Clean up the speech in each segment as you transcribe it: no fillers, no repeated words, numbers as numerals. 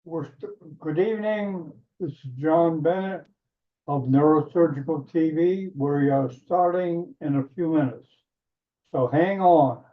Good evening, this is John Bennett of Neurosurgical TV. We are starting in a few minutes, so hang on.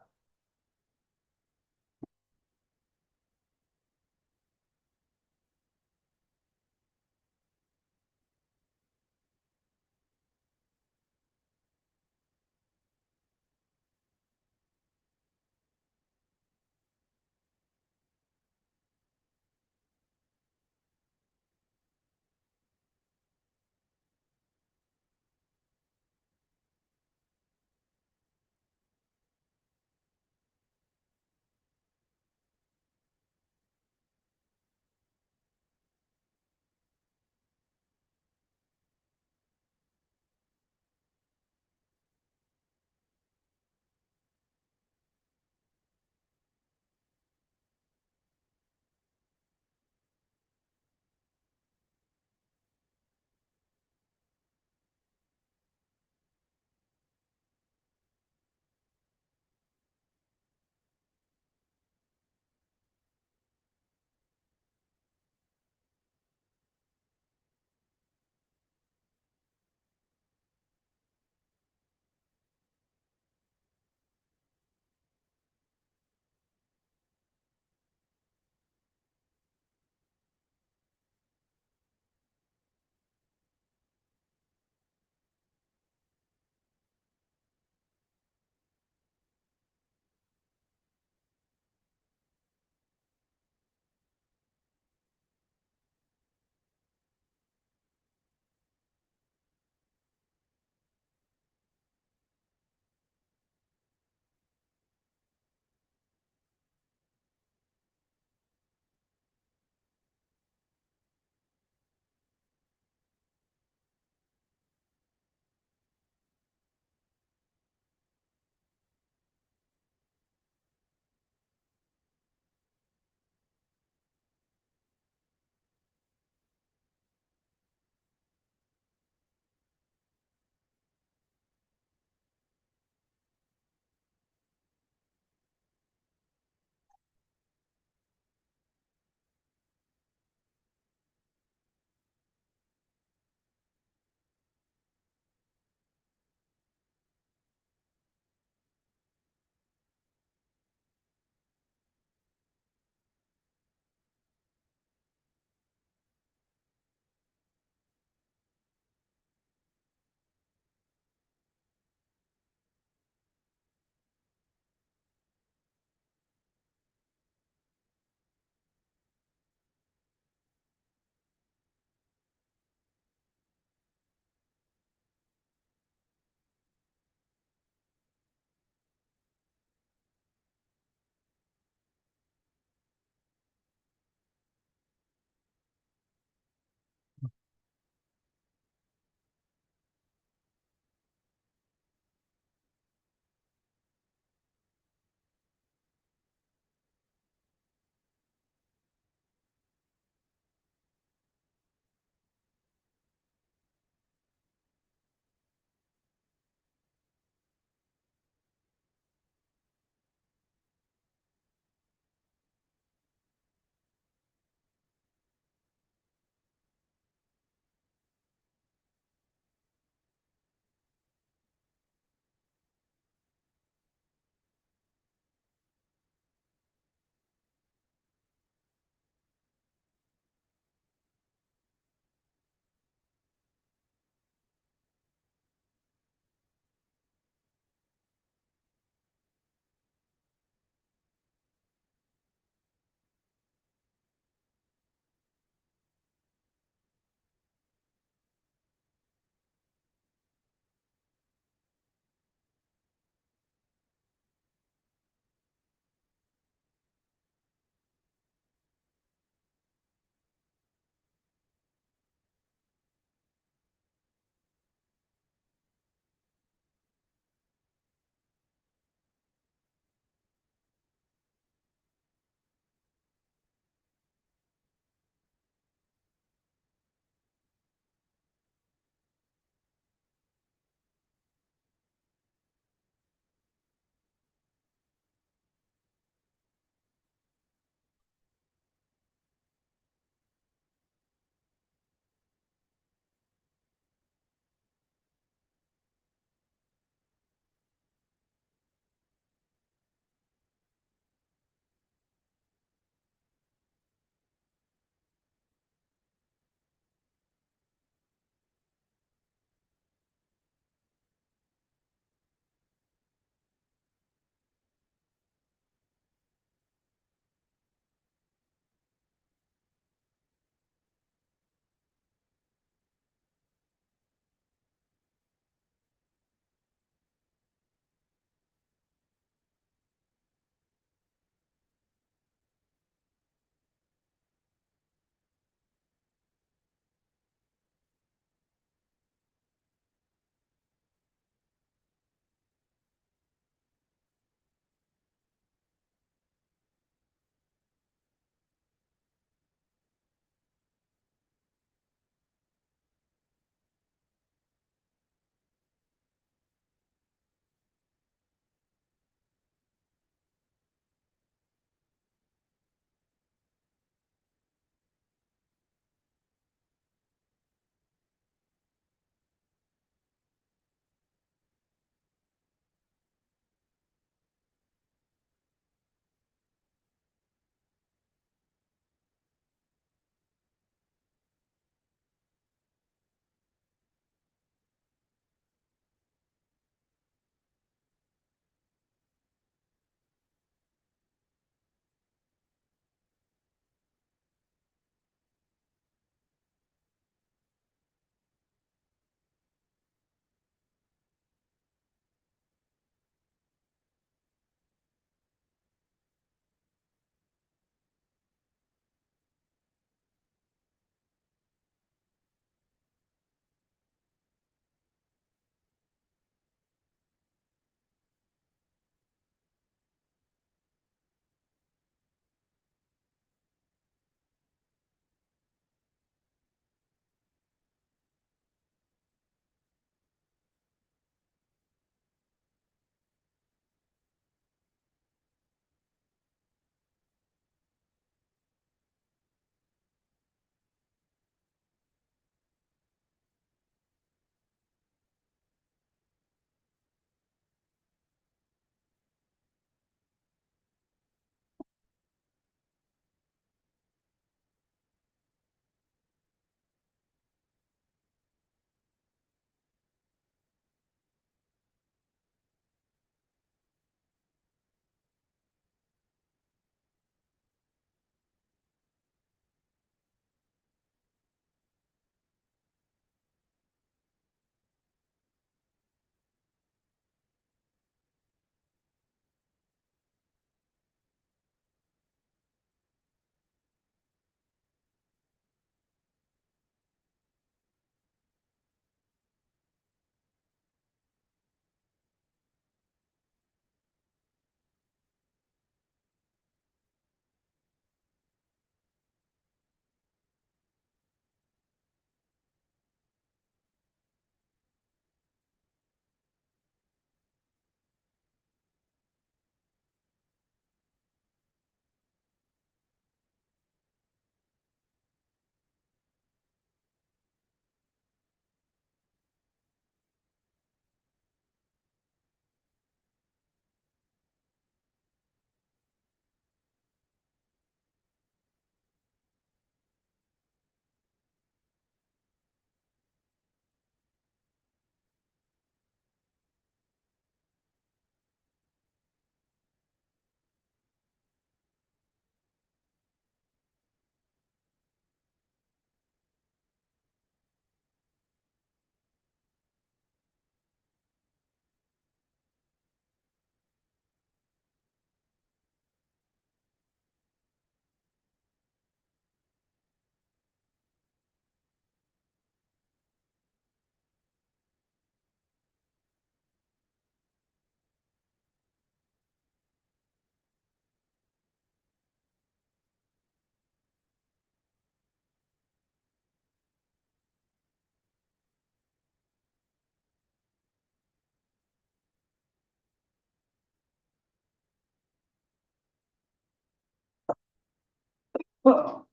We're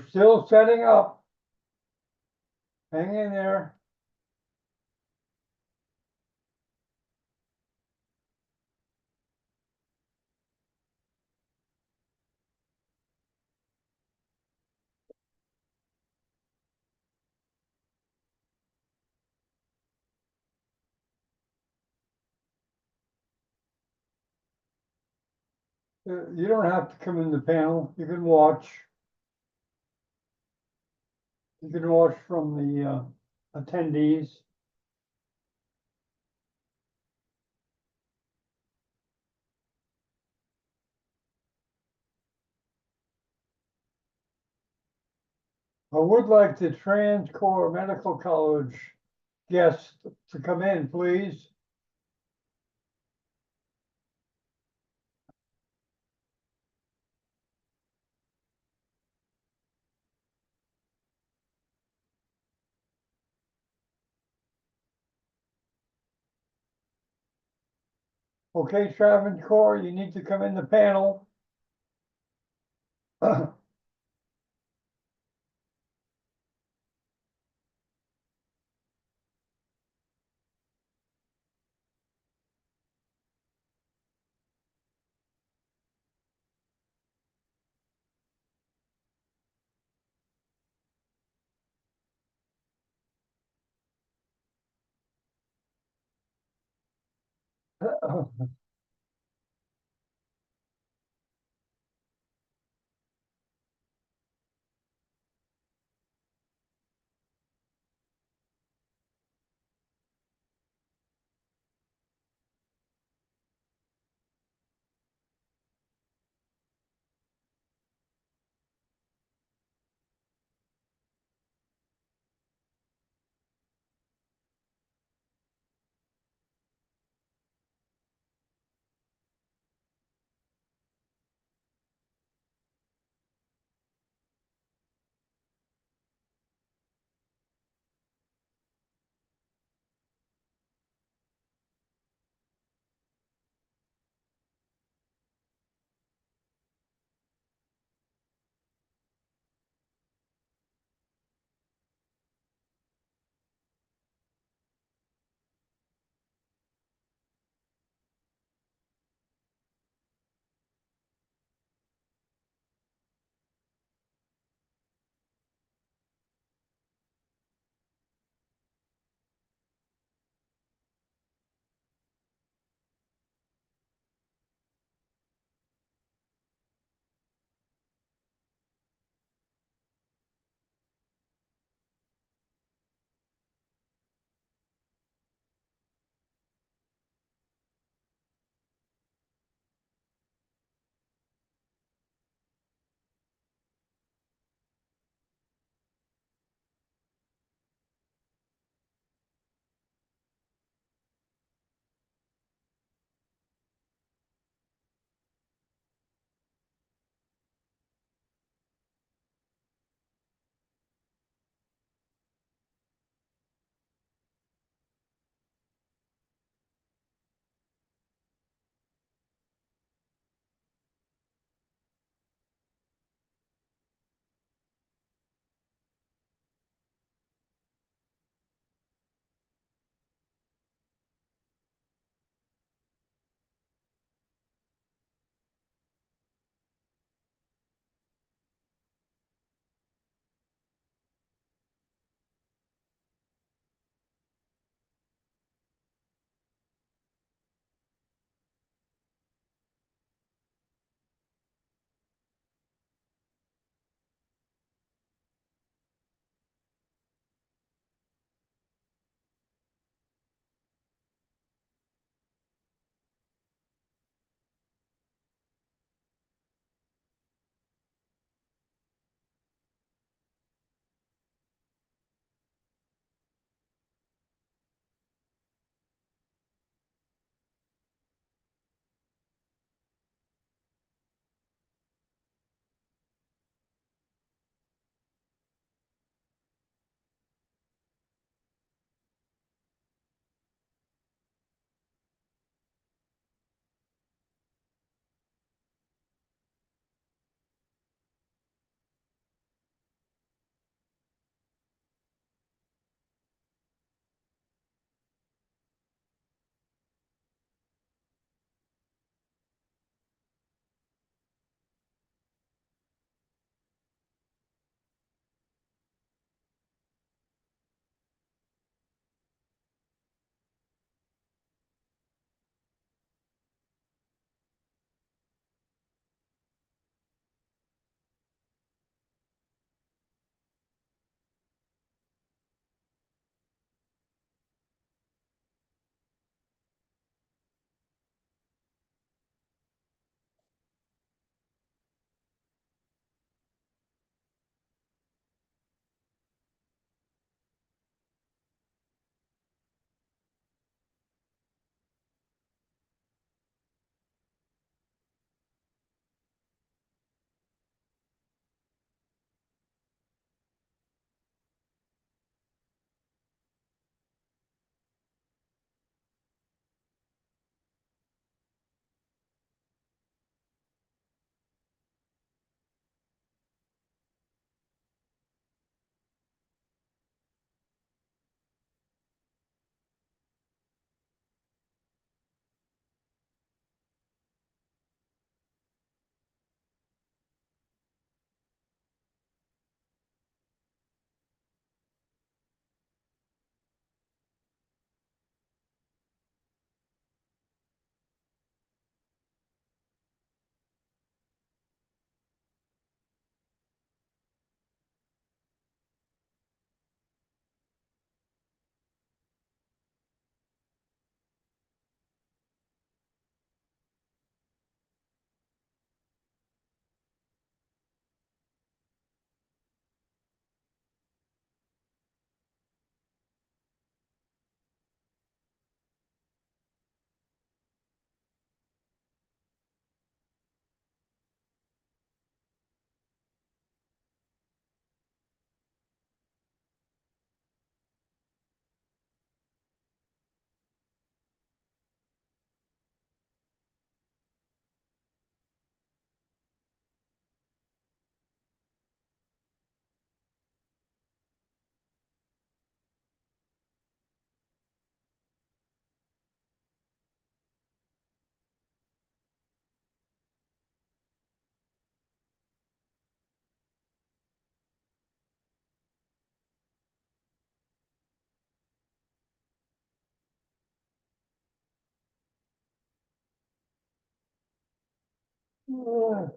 still setting up. Hang in there. You don't have to come in the panel. You can watch. You can watch from the attendees. I would like the TransCore Medical College guests to come in, please. Okay, Travancore, you need to come in the panel. Yeah.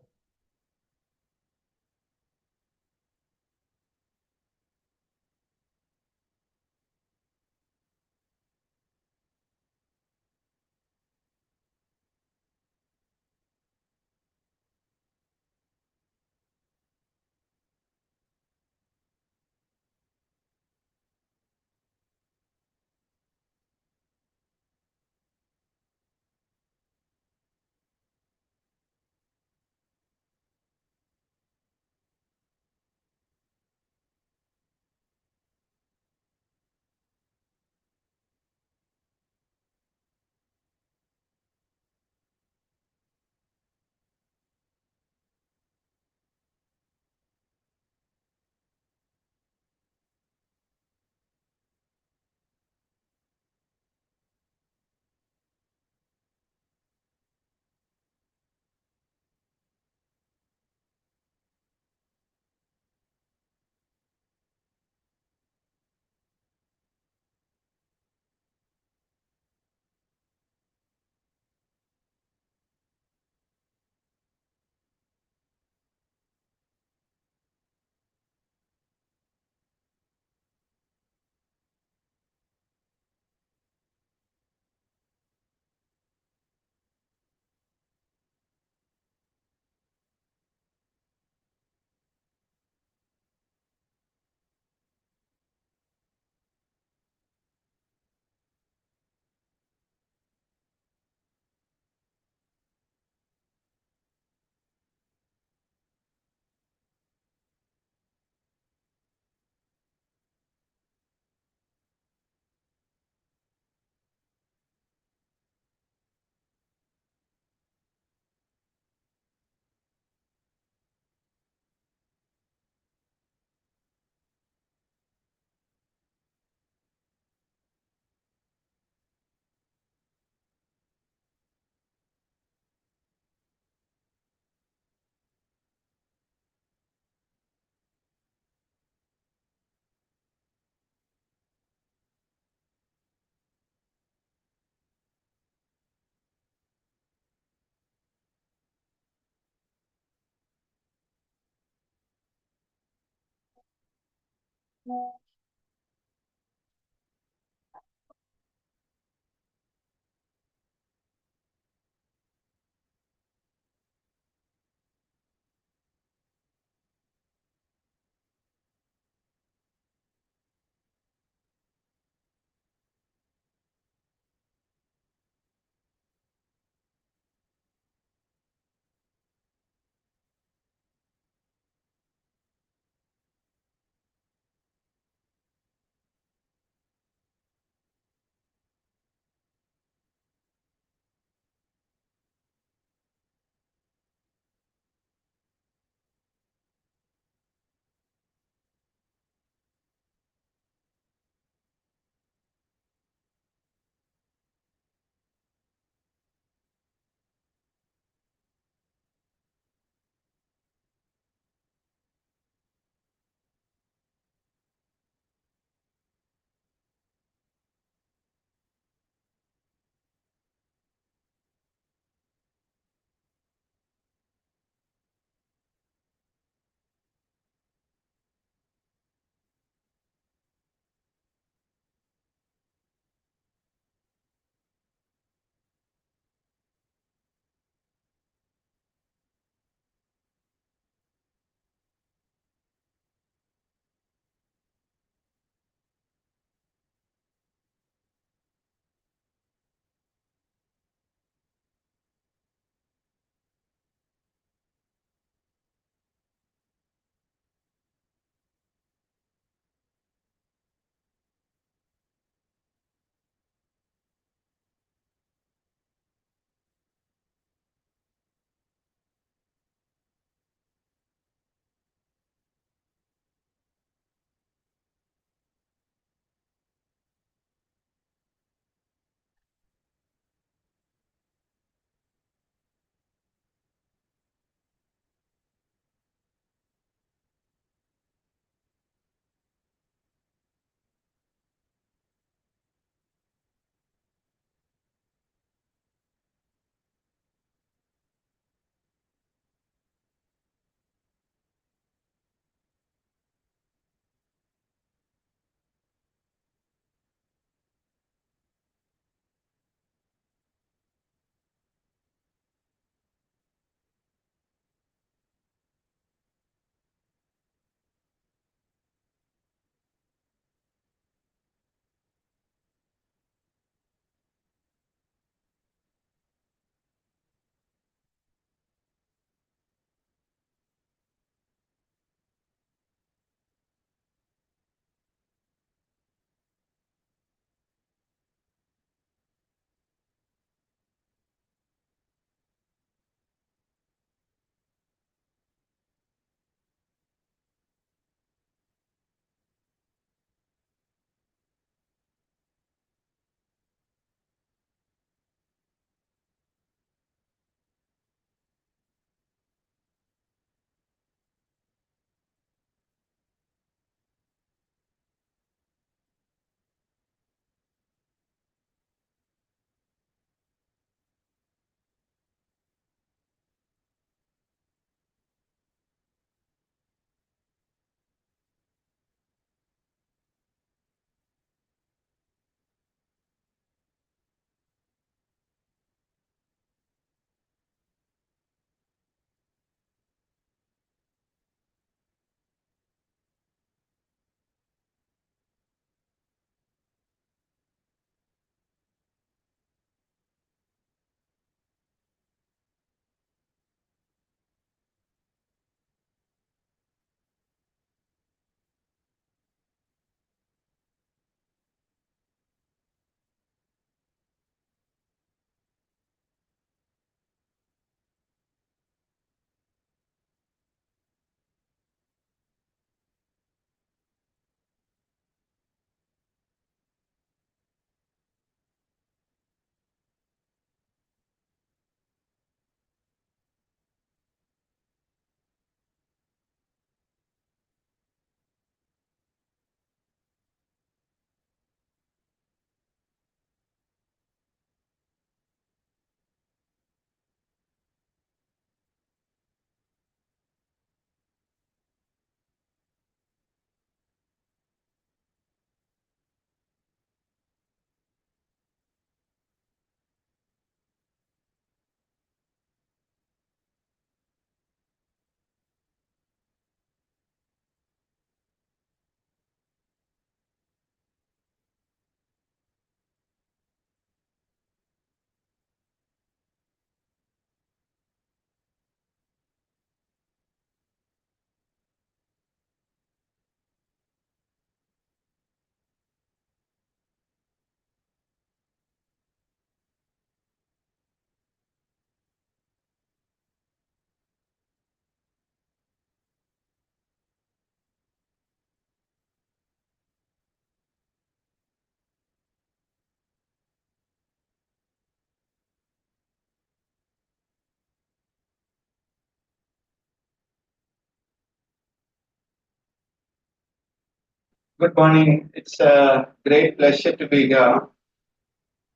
Good morning. It's a great pleasure to be here,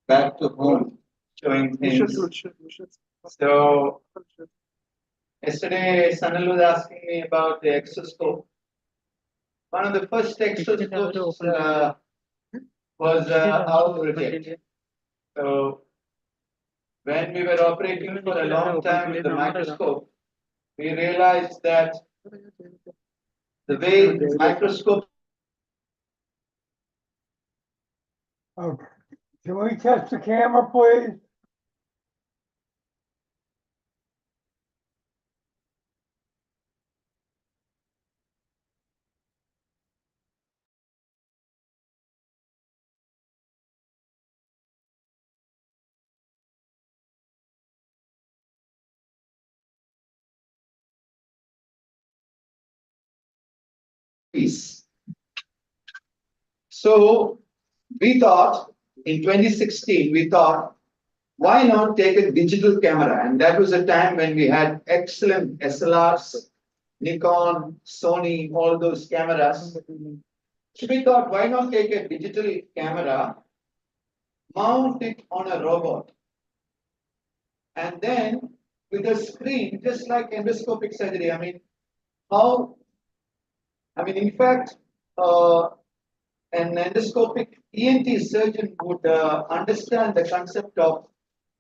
back to home, showing things. So, yesterday, Sanal was asking me about the exoscope. One of the first exoscopes was our project. So, when we were operating for a long time with the microscope, we realized that the way microscope. Okay. Can we test the camera, please? So we thought in 2016, we thought, why not take a digital camera? And that was a time when we had excellent SLRs, Nikon, Sony, all those cameras. So we thought, why not take a digital camera, mount it on a robot, and then with a screen, just like endoscopic surgery. In fact, an endoscopic ENT surgeon would understand the concept of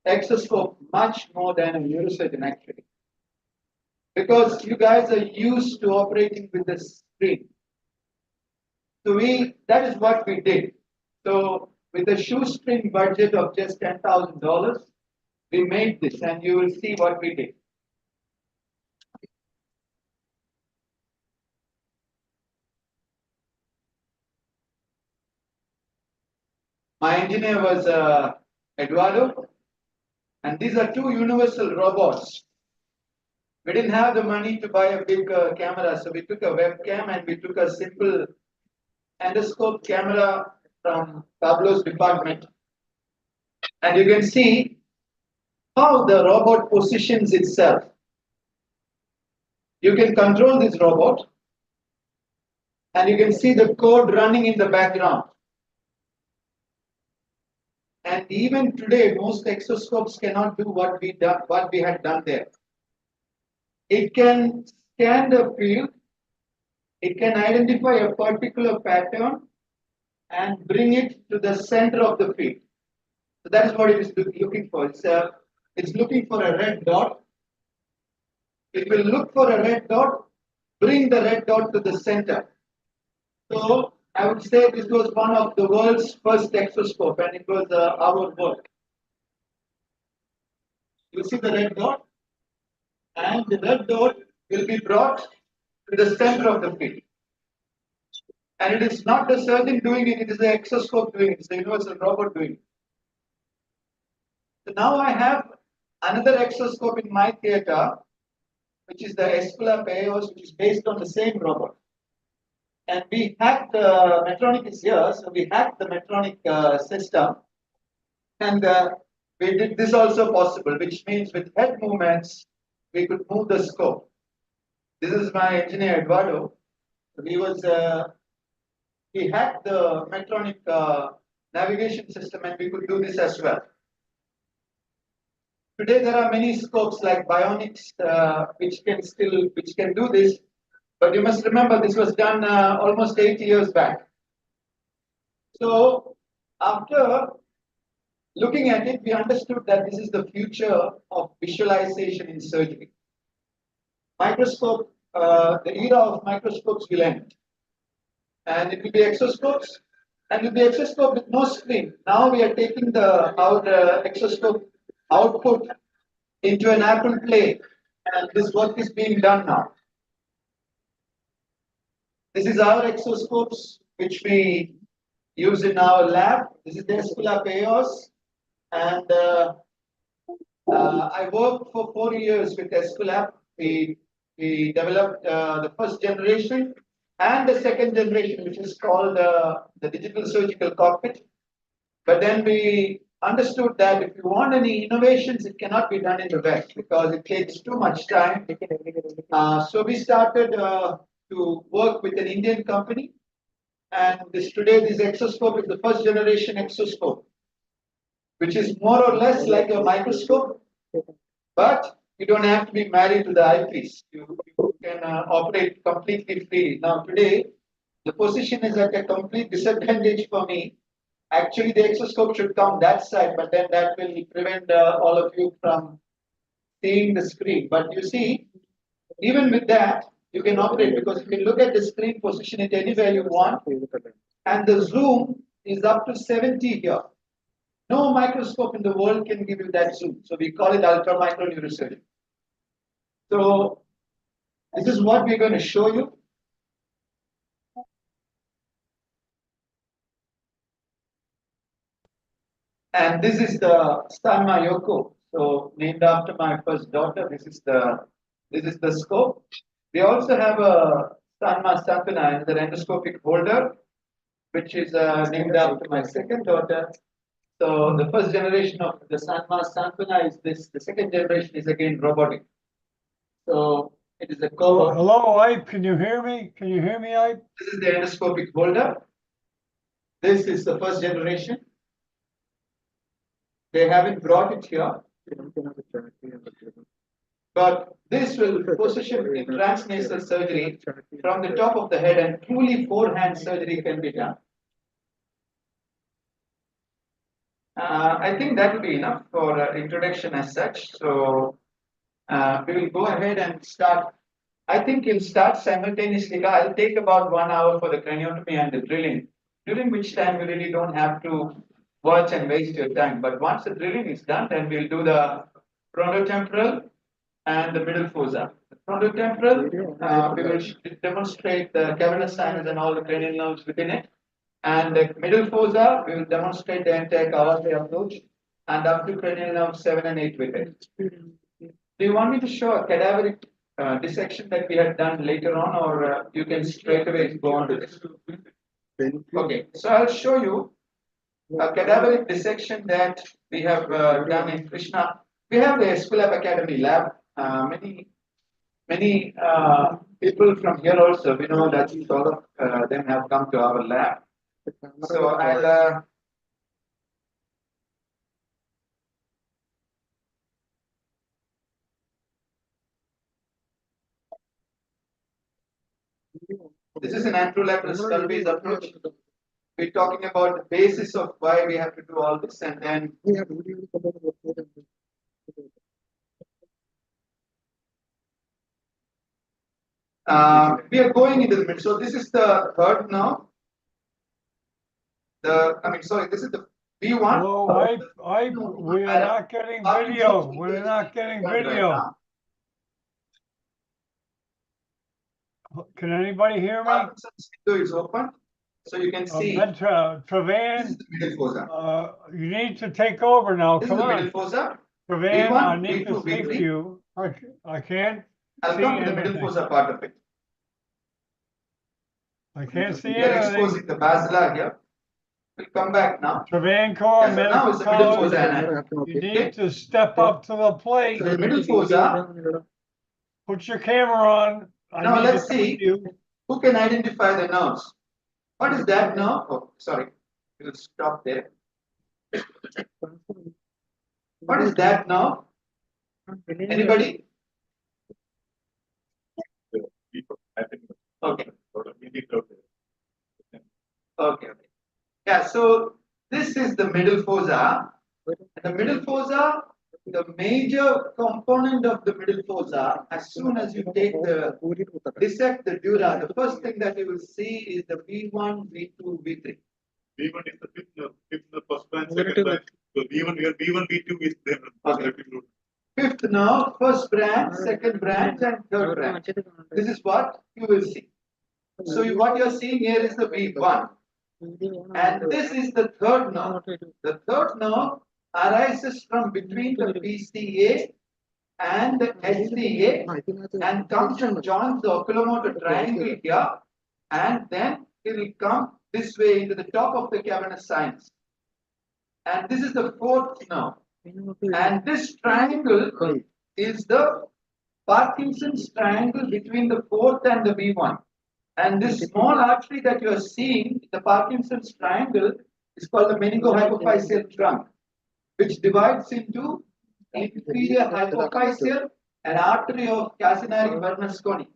exoscope much more than a neurosurgeon actually. Because you guys are used to operating with the screen. So that is what we did. So with a shoestring budget of just $10,000, we made this, and you will see what we did. My engineer was Eduardo, and these are two universal robots. We didn't have the money to buy a big camera, so we took a webcam and we took a simple endoscope camera from Pablo's department. And you can see how the robot positions itself. You can control this robot, and you can see the code running in the background. And even today, most exoscopes cannot do what we had done there. It can scan the field, it can identify a particular pattern and bring it to the center of the field. So that is what it is looking for. It's looking for a red dot. It will look for a red dot, bring the red dot to the center. So I would say this was one of the world's first exoscope, and it was our work. You see the red dot, and the red dot will be brought to the center of the field. And it is not the surgeon doing it, it is the exoscope doing it, it's the universal robot doing it. So now I have another exoscope in my theater, which is the Escula Payos, which is based on the same robot. And we hacked the Medtronic is here, so we hacked the Medtronic system. And we did this also possible, which means with head movements, we could move the scope. This is my engineer, Eduardo. He hacked the Medtronic navigation system, and we could do this as well. Today there are many scopes like Bionics which can do this, but you must remember this was done almost 8 years back. So after looking at it, we understood that this is the future of visualization in surgery. Microscope, the era of microscopes will end, and it will be exoscopes, and it will be exoscope with no screen. Now we are taking our exoscope output into an Apple Play, and this work is being done now. This is our exoscopes which we use in our lab. This is the Escula Payos, and I worked for 4 years with Escula. We developed the first generation and the second generation, which is called the digital surgical cockpit. But then we understood that if you want any innovations, it cannot be done in the West because it takes too much time. So we started to work with an Indian company, And this exoscope is the first generation exoscope, which is more or less like a microscope, but you don't have to be married to the eyepiece. You can operate completely free. Now today, the position is at a complete disadvantage for me. Actually, the exoscope should come that side, but then that will prevent all of you from seeing the screen. But you see, even with that, you can operate because you can look at the screen, position it anywhere you want, and the zoom is up to 70 here. No microscope in the world can give you that zoom. So we call it ultra micro neurosurgery. So this is what we're going to show you. And this is the Stanma Yoko. So named after my first daughter. This is the scope. We also have a Stanma Sampana, an endoscopic holder, which is named after my second daughter. So the first generation of the Sanma Sampana is this. The second generation is again robotic. So it is a cover. Hello, Ike, can you hear me? Can you hear me, Ike? This is the endoscopic holder. This is the first generation. They haven't brought it here. But this will position in transnasal surgery from the top of the head, and truly forehand surgery can be done. I think that will be enough for introduction as such. So we will go ahead and start. I think we'll start simultaneously. I'll take about 1 hour for the craniotomy and the drilling, during which time you really don't have to watch and waste your time. But once the drilling is done, then we'll do the frontotemporal and the middle fossa. The frontotemporal, we will demonstrate the cavernous sinus and all the cranial nerves within it. And the middle fossa, we will demonstrate the entire Kawase approach and up to cranial nerve 7 and 8 with it. Do you want me to show a cadaveric dissection that we had done later on, or you can straight away go on to this? Okay, so I'll show you a cadaveric dissection that we have done in Krishna. We have the Esculap Academy lab. Many people from here also, we know that all of them have come to our lab. So I'll this is an anterolateral skull base approach. We're talking about the basis of why we have to do all this, and then we are going into the middle. So this is the third now. This is the V1. Hello, Ike, we are not getting video. We're not getting video. Can anybody hear me? Parkinson's window is open, so you can see. Trevan, This is the middle fossa. you need to take over now. This Come is the on. middle fossa. Trevan, V1, I need to V2, speak V3. to you. I can't I'll see come to the middle anything. fossa part of it. I can't see We are anything. exposing the basilar here. We'll come back now. Travancore Yeah, so now it's the Medical middle College, fossa. you need to step up to the plate. So the middle fossa. Put your camera on. Now need to let's see you. who can identify the nerves. What is that nerve? Oh, sorry. We'll stop there. What is that nerve? Anybody? Okay. Okay. Yeah, so this is the middle fossa. The middle fossa, the major component of the middle fossa, as soon as you dissect the dura, the first thing that you will see is the V1, V2, V3. V1 is the fifth nerve, first branch, second branch. So V1, V2 is there. Okay. Fifth nerve, first branch, second branch, and third branch. This is what you will see. So what you are seeing here is the V1. And this is the third nerve. The third nerve arises from between the PCA and the HCA and comes and joins the oculomotor triangle here, and then it will come this way into the top of the cavernous sinus. And this is the fourth nerve. And this triangle is the Parkinson's triangle between the fourth and the V1. And this small artery that you are seeing, the Parkinson's triangle, is called the meningohypophyseal trunk, which divides into inferior hypophyseal and artery of Casinari Bernasconi.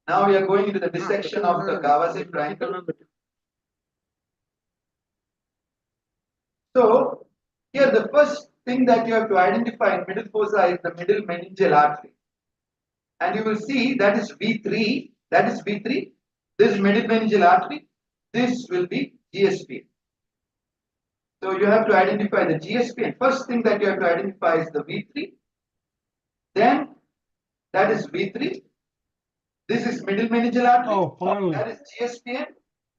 Now we are going into the dissection of the Kawase triangle. So here the first thing that you have to identify in middle fossa is the middle meningeal artery. And you will see that is V3, that is V3, this is middle meningeal artery, this will be GSP. So you have to identify the GSP, and first thing that you have to identify is the V3, then that is V3, this is middle meningeal artery, Oh, finally. that is GSPN,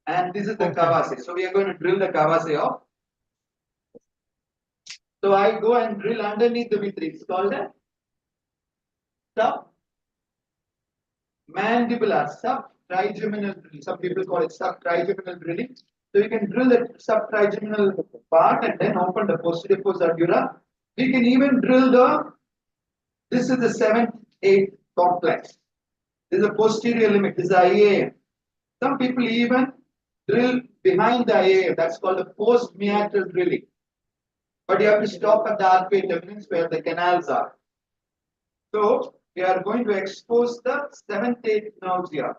and this is the Kawase. So we are going to drill the Kawase off. So I go and drill underneath the V3, it's called a submandibular, subtrigeminal drilling. Some people call it subtrigeminal drilling. So you can drill the subtrigeminal part and then open the posterior fossa dura. We can even drill this is the 7th, 8th complex. This is the posterior limit, this is the IAM. Some people even drill behind the IAM, that's called the post-meatal drilling. But you have to stop at the arcuate eminence where the canals are. So we are going to expose the 7th, 8th nerves here.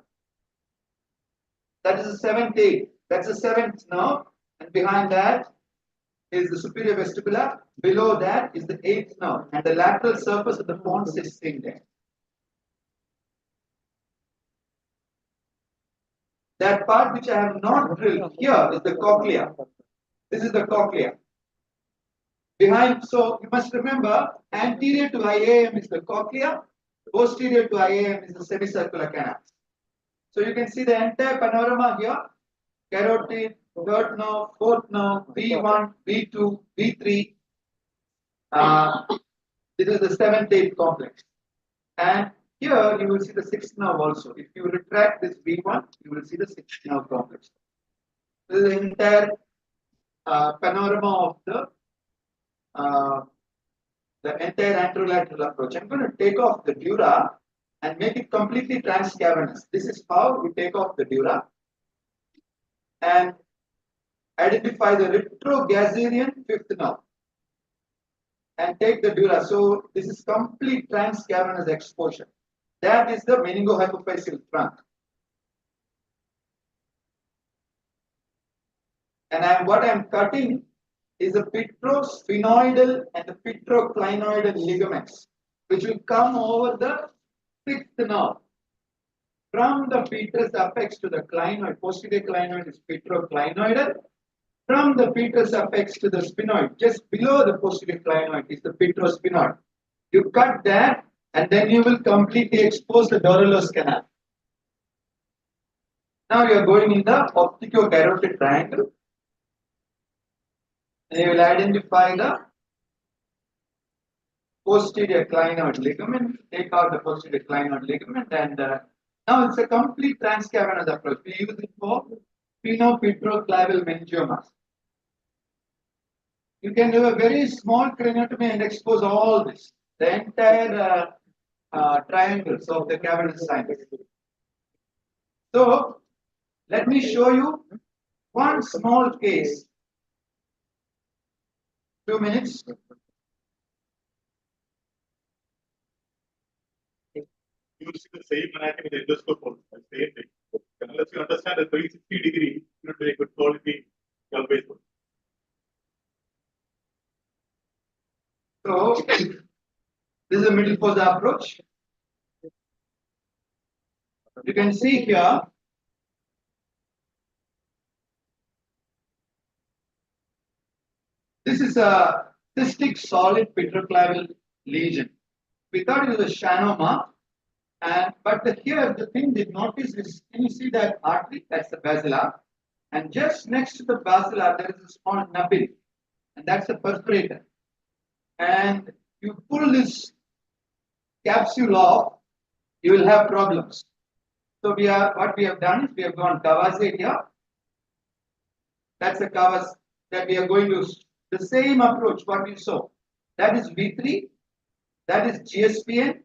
That is the 7th, 8th. That's the 7th nerve, and behind that is the superior vestibular. Below that is the 8th nerve, and the lateral surface of the pons is seen there. That part which I have not drilled here is the cochlea. This is the cochlea. Behind, so you must remember, anterior to IAM is the cochlea, posterior to IAM is the semicircular canals. So you can see the entire panorama here: carotid, third nerve, fourth nerve, V1, V2, V3. This is the 7th, 8th complex. And here you will see the 6th nerve also. If you retract this V1, you will see the 6th nerve complex. This is the entire panorama of the entire anterolateral approach. I'm going to take off the dura and make it completely transcavernous. This is how we take off the dura and identify the retrogazerian 5th nerve and take the dura. So this is complete transcavernous exposure. That is the meningohypophyseal trunk. And what I'm cutting is the petrosphenoidal and the petroclinoidal ligaments, which will come over the 6th nerve. From the petrous apex to the clinoid, posterior clinoid is petroclinoidal. From the petrous apex to the sphenoid, just below the posterior clinoid is the petrosphenoid. You cut that, and then you will completely expose the Doral's canal. Now you are going in the opticocarotid triangle. And you will identify the posterior clinoid ligament, take out the posterior clinoid ligament, and now it's a complete transcavernous approach. We use it for phenopetroclavial meningiomas. You can do a very small craniotomy and expose all this, the entire triangles of the cavernous sinus. So, let me show you one small case. 2 minutes. You will see the same anatomy in the endoscope also, the same thing. Unless you understand the 360-degree, you know, very good quality always. So, this is the middle fossa approach. You can see here, this is a cystic solid petroclavial lesion. We thought it was a schwannoma, but here the thing they notice is, can you see that artery? That's the basilar, and just next to the basilar there is a small nubile, and that's a perforator. And you pull this capsule off, you will have problems. So what we have done is we have gone Kawase here. That's the Kawase that we are going to the same approach what we saw. That is V3, That is GSPN.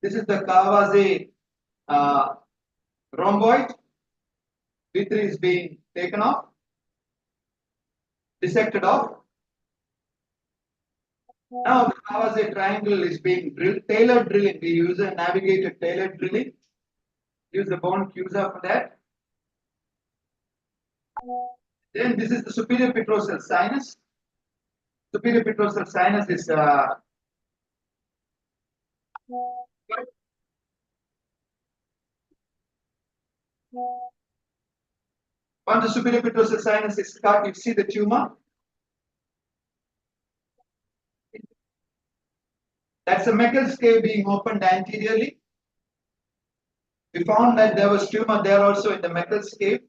This is the Kawase rhomboid. V3 is being taken off, dissected off. Now the Kawase triangle is being drilled, tailored drilling. We use a navigated tailored drilling. Use the bone CUSA for that. Then this is the superior petrosal sinus. Superior petrosal sinus is once the superior petrosal sinus is cut, you see the tumor. That's a Meckel's cave being opened anteriorly. We found that there was tumor there also in the Meckel's cave.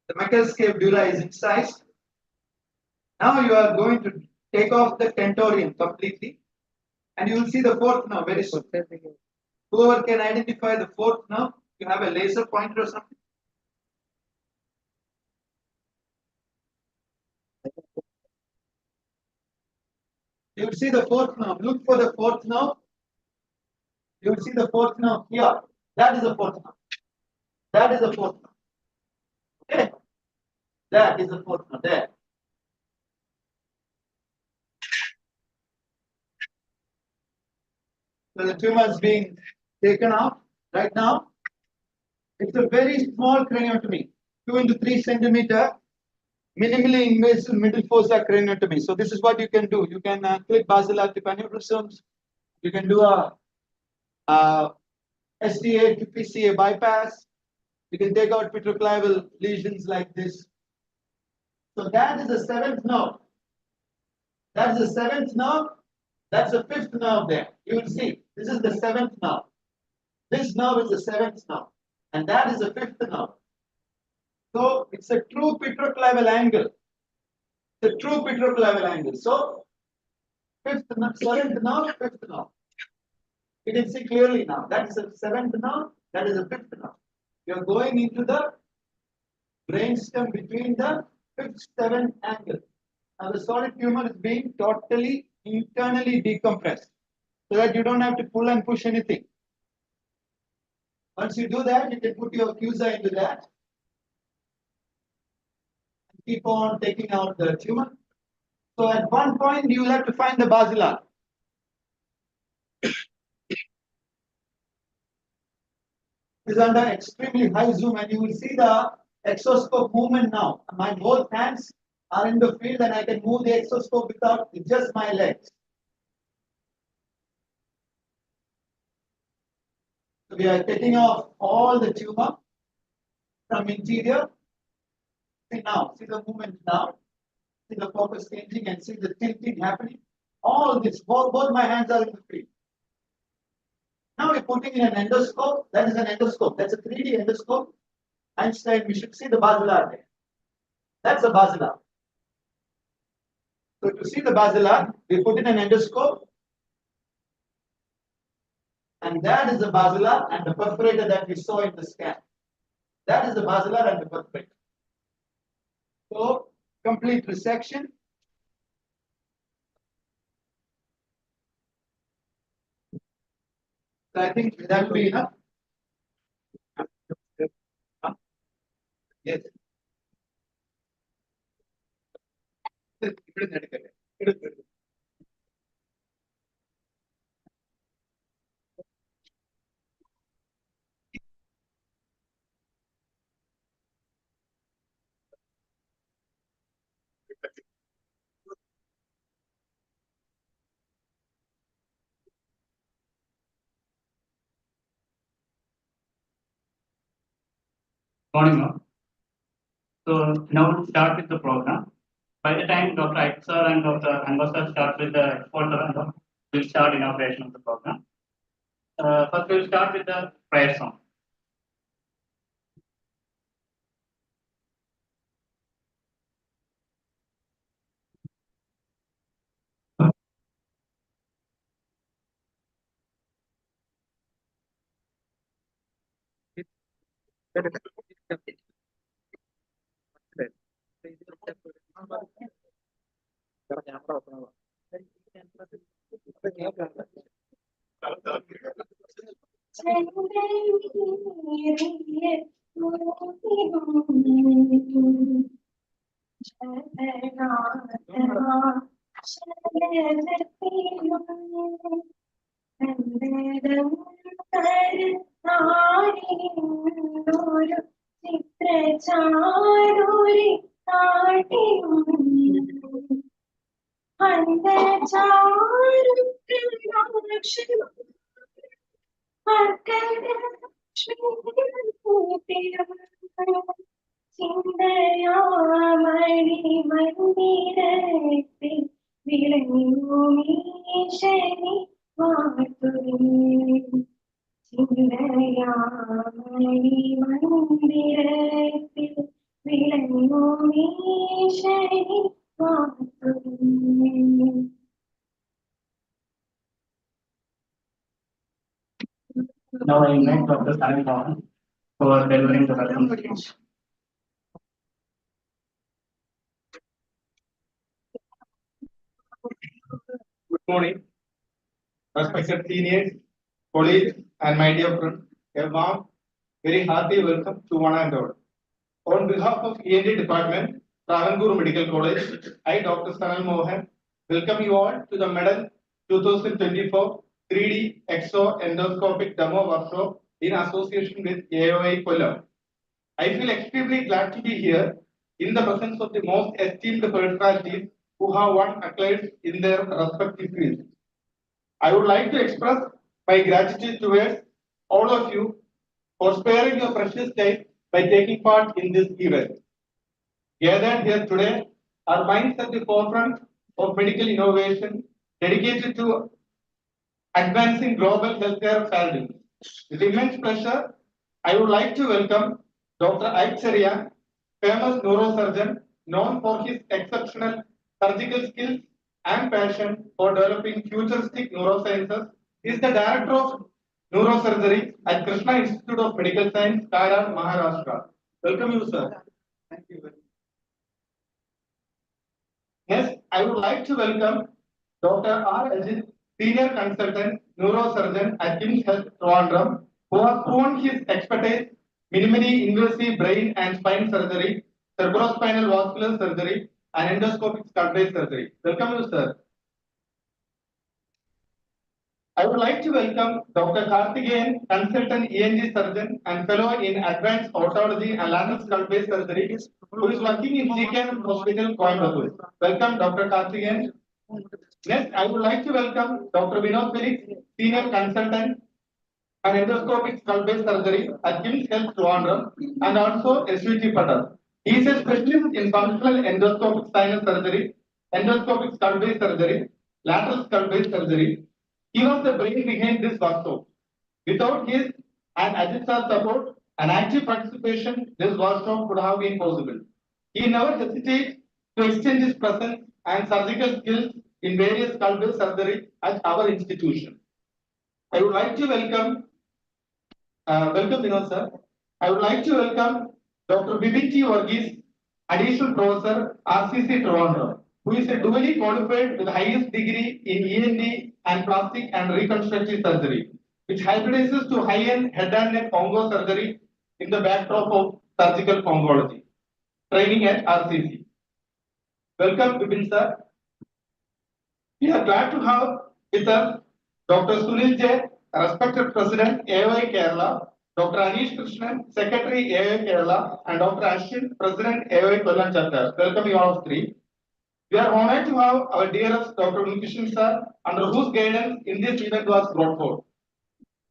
The Meckel's cave dura is incised. Now you are going to take off the tentorium completely, and you will see the fourth nerve very soon. Whoever can identify the fourth nerve, you have a laser pointer or something. You will see the fourth nerve. Look for the fourth nerve. You will see the fourth nerve here. That is the fourth nerve. That is the fourth nerve. Okay. That is the fourth nerve. There. So the tumor is being taken off right now. It's a very small craniotomy, 2 into 3 centimeter, minimally invasive middle fossa craniotomy. So this is what you can do. You can clip basilar tip aneurysms. You can do a STA to PCA bypass. You can take out petroclival lesions like this. So that is the seventh nerve. That's the seventh nerve. That's the fifth nerve there. You will see. This is the seventh nerve. This nerve is the seventh nerve. And that is the fifth nerve. So it's a true petroclival angle. The true petroclival angle. So fifth nerve, seventh nerve, fifth nerve. You can see clearly now. That is the seventh nerve. That is the fifth nerve. You are going into the brainstem between the fifth, seventh angle. Now the solid tumor is being totally internally decompressed, so that you don't have to pull and push anything. Once you do that, you can put your CUSA into that. Keep on taking out the tumor. So at one point, you will have to find the basilar. It is under extremely high zoom, and you will see the exoscope movement now. My both hands are in the field, and I can move the exoscope without just my legs. So we are taking off all the tumor from interior. See now, see the movement now. See the focus changing and see the tilting happening. All this, both my hands are in the field. Now we're putting in an endoscope. That is an endoscope. That's a 3D endoscope. Einstein, we should see the basilar there. That's the basilar. So to see the basilar, we put in an endoscope. And that is the basilar and the perforator that we saw in the scan. That is the basilar and the perforator. So complete resection. So I think that will be enough. Yes. Morning, ma'am. So now we'll start with the program. By the time Dr. Aksar and Dr. Angosar start with the export, we'll start inauguration of the program. First, we'll start with the prayer song. Now I invite Dr. Salim Mohan for delivering the welcome speech. Good morning, respected seniors, colleagues, and my dear friends. A warm, very hearty welcome to one and all. On behalf of ENT Department, Travancore Medical College, I, Dr. Sanal Mohan, welcome you all to the Medal 2024 3D Exo Endoscopic Demo Workshop in association with AOI Kollam. I feel extremely glad to be here in the presence of the most esteemed personalities who have won accolades in their respective fields. I would like to express my gratitude towards all of you for sparing your precious time by taking part in this event. Gathered here today are minds at the forefront of medical innovation dedicated to advancing global healthcare paradigms. With immense pleasure, I would like to welcome Dr. Aicharia, famous neurosurgeon known for his exceptional surgical skills and passion for developing futuristic neurosciences. He is the director of neurosurgery at Krishna Institute of Medical Science, Kara, Maharashtra. Welcome you, sir. Thank you. Next, I would like to welcome Dr. R. Ajit, Senior Consultant, Neurosurgeon at KIMS Health, Trivandrum, who has proven his expertise minimally invasive brain and spine surgery, cerebrospinal vascular surgery, and endoscopic skull-based surgery. Welcome you, sir. I would like to welcome Dr. Karthikeyan, Consultant ENT Surgeon and Fellow in Advanced Otology and Lateral Skull-based Surgery, who is working in GKM Hospital, Coimbatore. Welcome, Dr. Karthikeyan. Next, I would like to welcome Dr. Vinod Felix, Senior Consultant and Endoscopic Skull-based Surgery at KIMS Health, Trivandrum, and also SVT Patel. He is a specialist in functional endoscopic spinal surgery, endoscopic skull-based surgery, lateral skull-based surgery. He was the brain behind this workshop. Without his and Ajit Sir's support and active participation, this workshop would have been possible. He never hesitates to extend his presence and surgical skills in various skull-based surgery at our institution. I would like to welcome Vinod sir. I would like to welcome Dr. Bibin T. Varghese, Additional Professor, RCC Trivandrum, who is a dually qualified with the highest degree in ENT and plastic and reconstructive surgery, which hybridizes to high-end head and neck onco surgery in the backdrop of surgical oncology, training at RCC. Welcome, Bibin sir. We are glad to have with us Dr. Sunil J, respected President, AOI Kerala, Dr. Anish Krishnan, Secretary, AOI Kerala, and Dr. Ashwin, President, AOI Kollam Chapter. Welcome you all three. We are honored to have our dearest Dr. Unikishan sir, under whose guidance in this event was brought forth.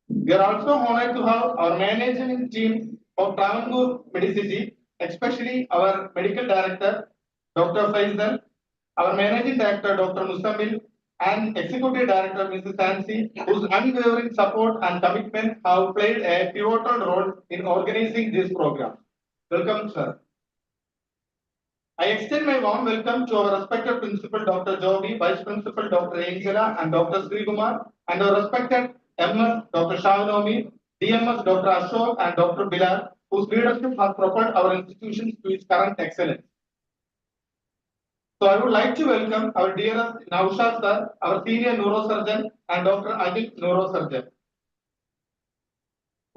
We are also honored to have our management team of Travancore Medicity, especially our medical director, Dr. Faisal, our managing director, Dr. Musamil, and executive director, Mrs. Nancy, whose unwavering support and commitment have played a pivotal role in organizing this program. Welcome, sir. I extend my warm welcome to our respected principal, Dr. Joby, Vice Principal, Dr. Angela, and Dr. Sri Kumar, and our respected MS, Dr. Shavanomi, DMS, Dr. Ashok, and Dr. Bilal, whose leadership has propelled our institutions to its current excellence. So I would like to welcome our dearest Naushad sir, our senior neurosurgeon, and Dr. Ajit, neurosurgeon.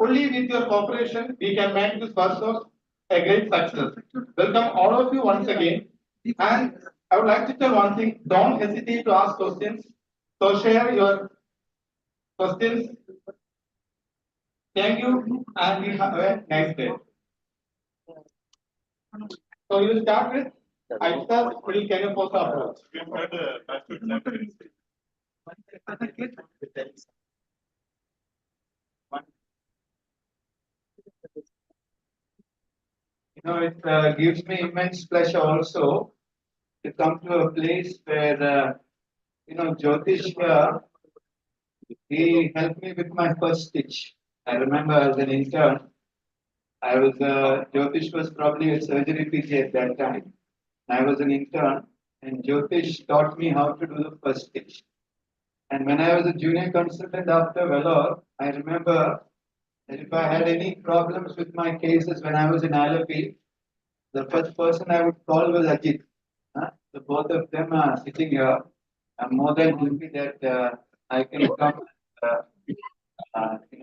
Only with your cooperation, we can make this workshop a great success. Welcome all of you once again. And I would like to tell one thing, don't hesitate to ask questions. So share your questions. Thank you, and we have a nice day. So you will start with Aisha, will can you post approach? We have had a master examiner. It gives me immense pleasure also to come to a place where, Jyotish, he helped me with my first stitch. I remember as an intern, Jyotish was probably a surgery PG at that time. I was an intern, and Jyotish taught me how to do the first stitch. And when I was a junior consultant after Vellore, I remember that if I had any problems with my cases when I was in LFE, the first person I would call was Ajit. The both of them are sitting here. I'm more than happy that I can come,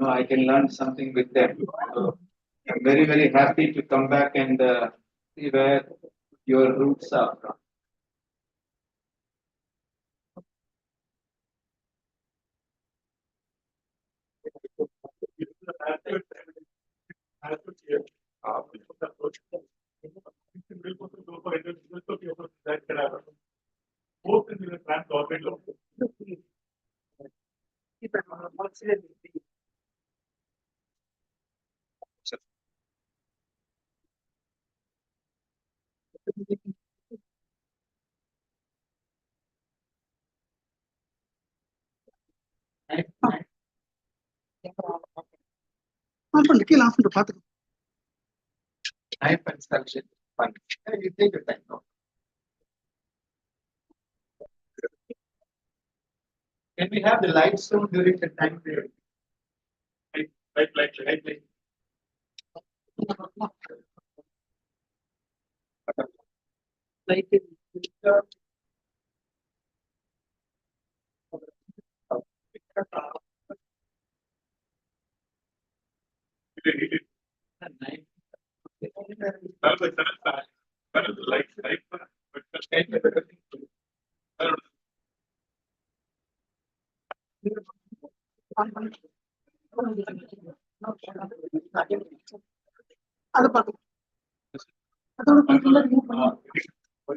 I can learn something with them. So I'm very, very happy to come back and see where your roots are from. Both in the Transmastoid. Knife and suction. Fine. You take your time. No? Can we have the lights on during the time period? Right. By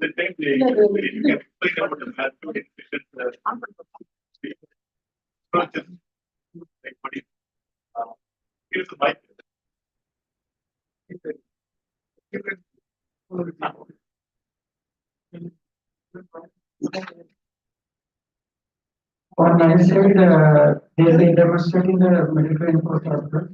the time you can explain about the math to efficient approaches, like what is here's the mic. On my side, they demonstrating the medical infrastructure.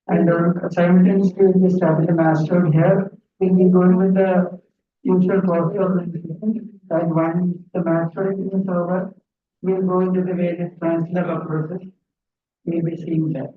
And simultaneously, we started the master here. We'll be going with the usual process organization. And once the master is over, we'll go into the various translate approaches. We'll be seeing that.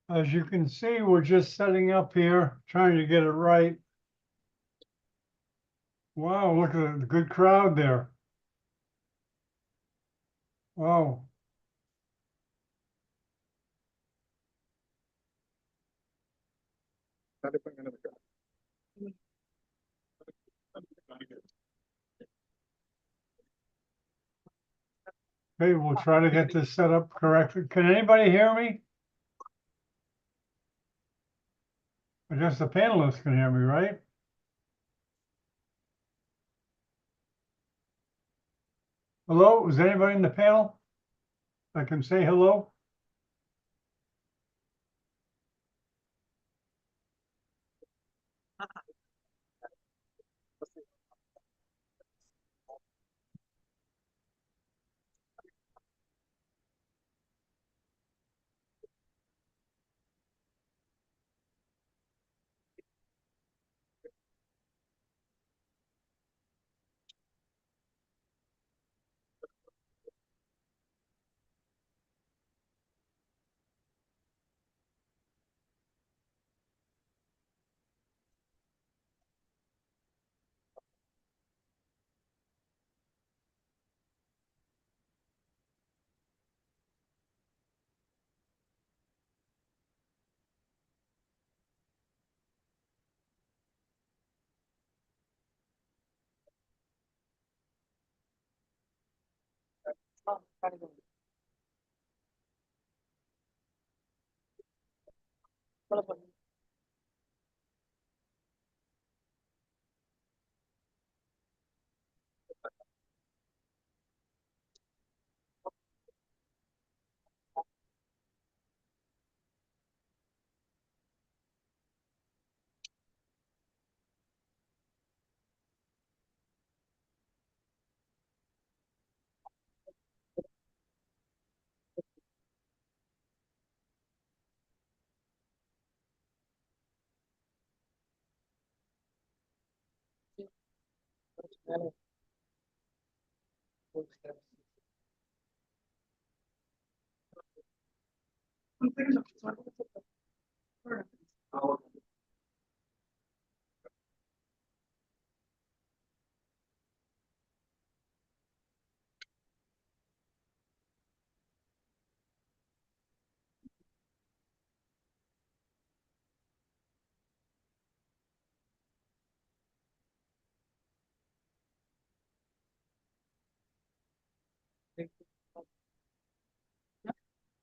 As you can see, we're just setting up here, trying to get it right. Wow, look at the good crowd there. Wow. Okay, we'll try to get this set up correctly. Can anybody hear me? I guess the panelists can hear me, right? Hello, is anybody in the panel that can say hello?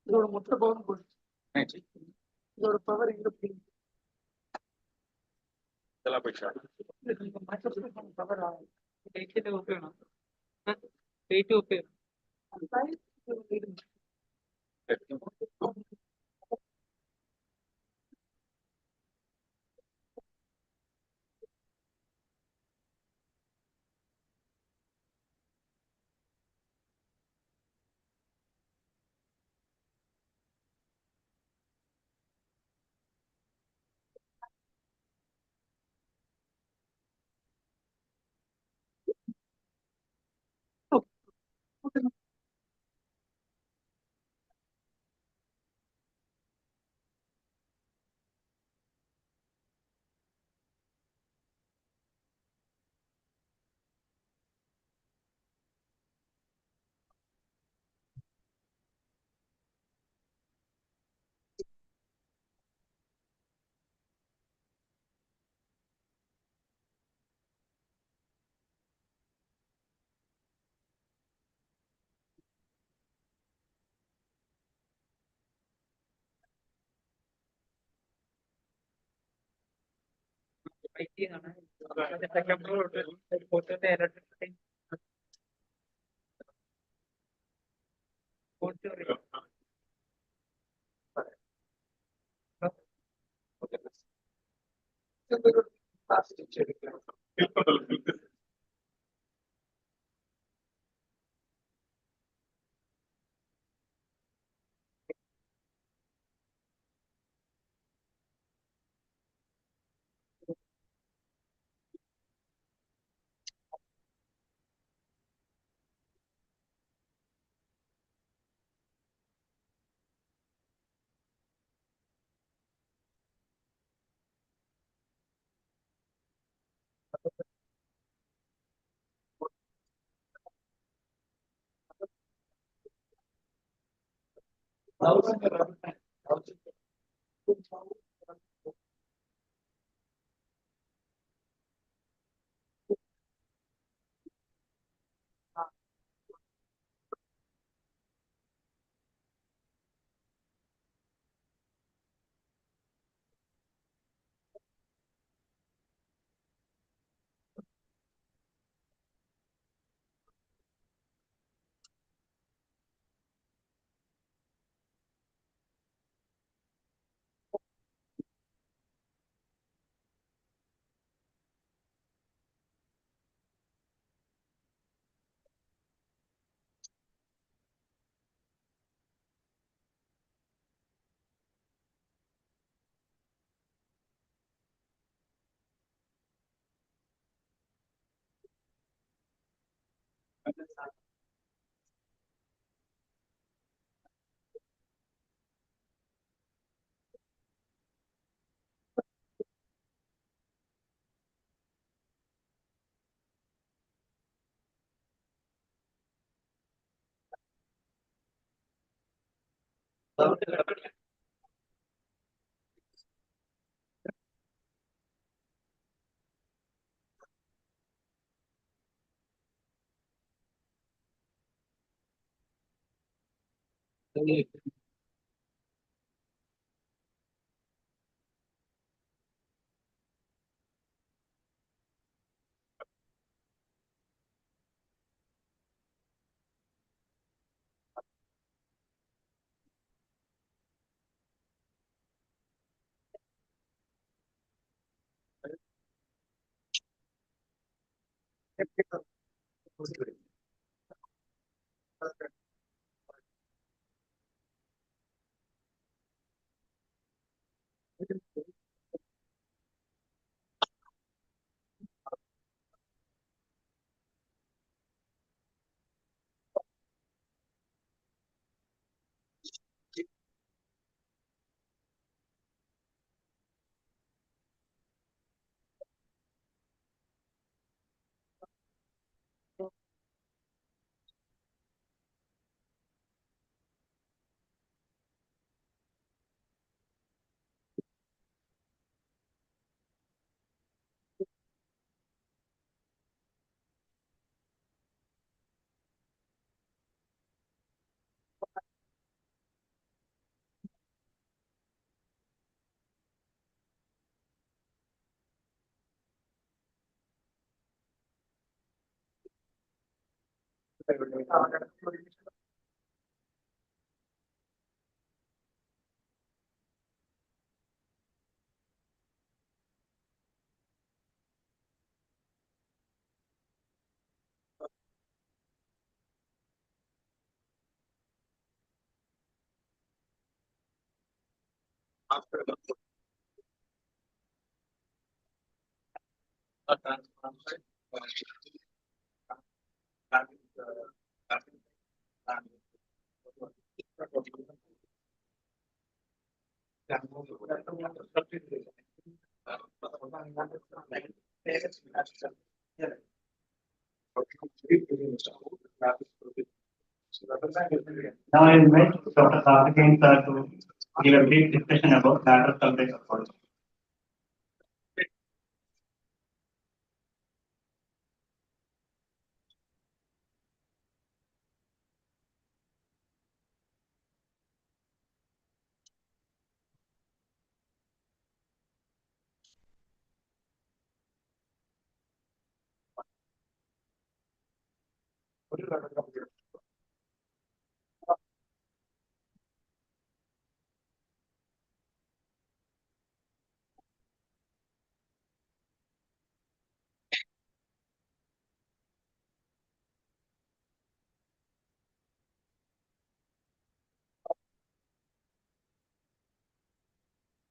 இதோட மொத்த power போட்டு இதோட power எங்க போய் power ஆகும் Now I invite Dr. Karthikeyan sir to give a brief discussion about lateral sulfate approach.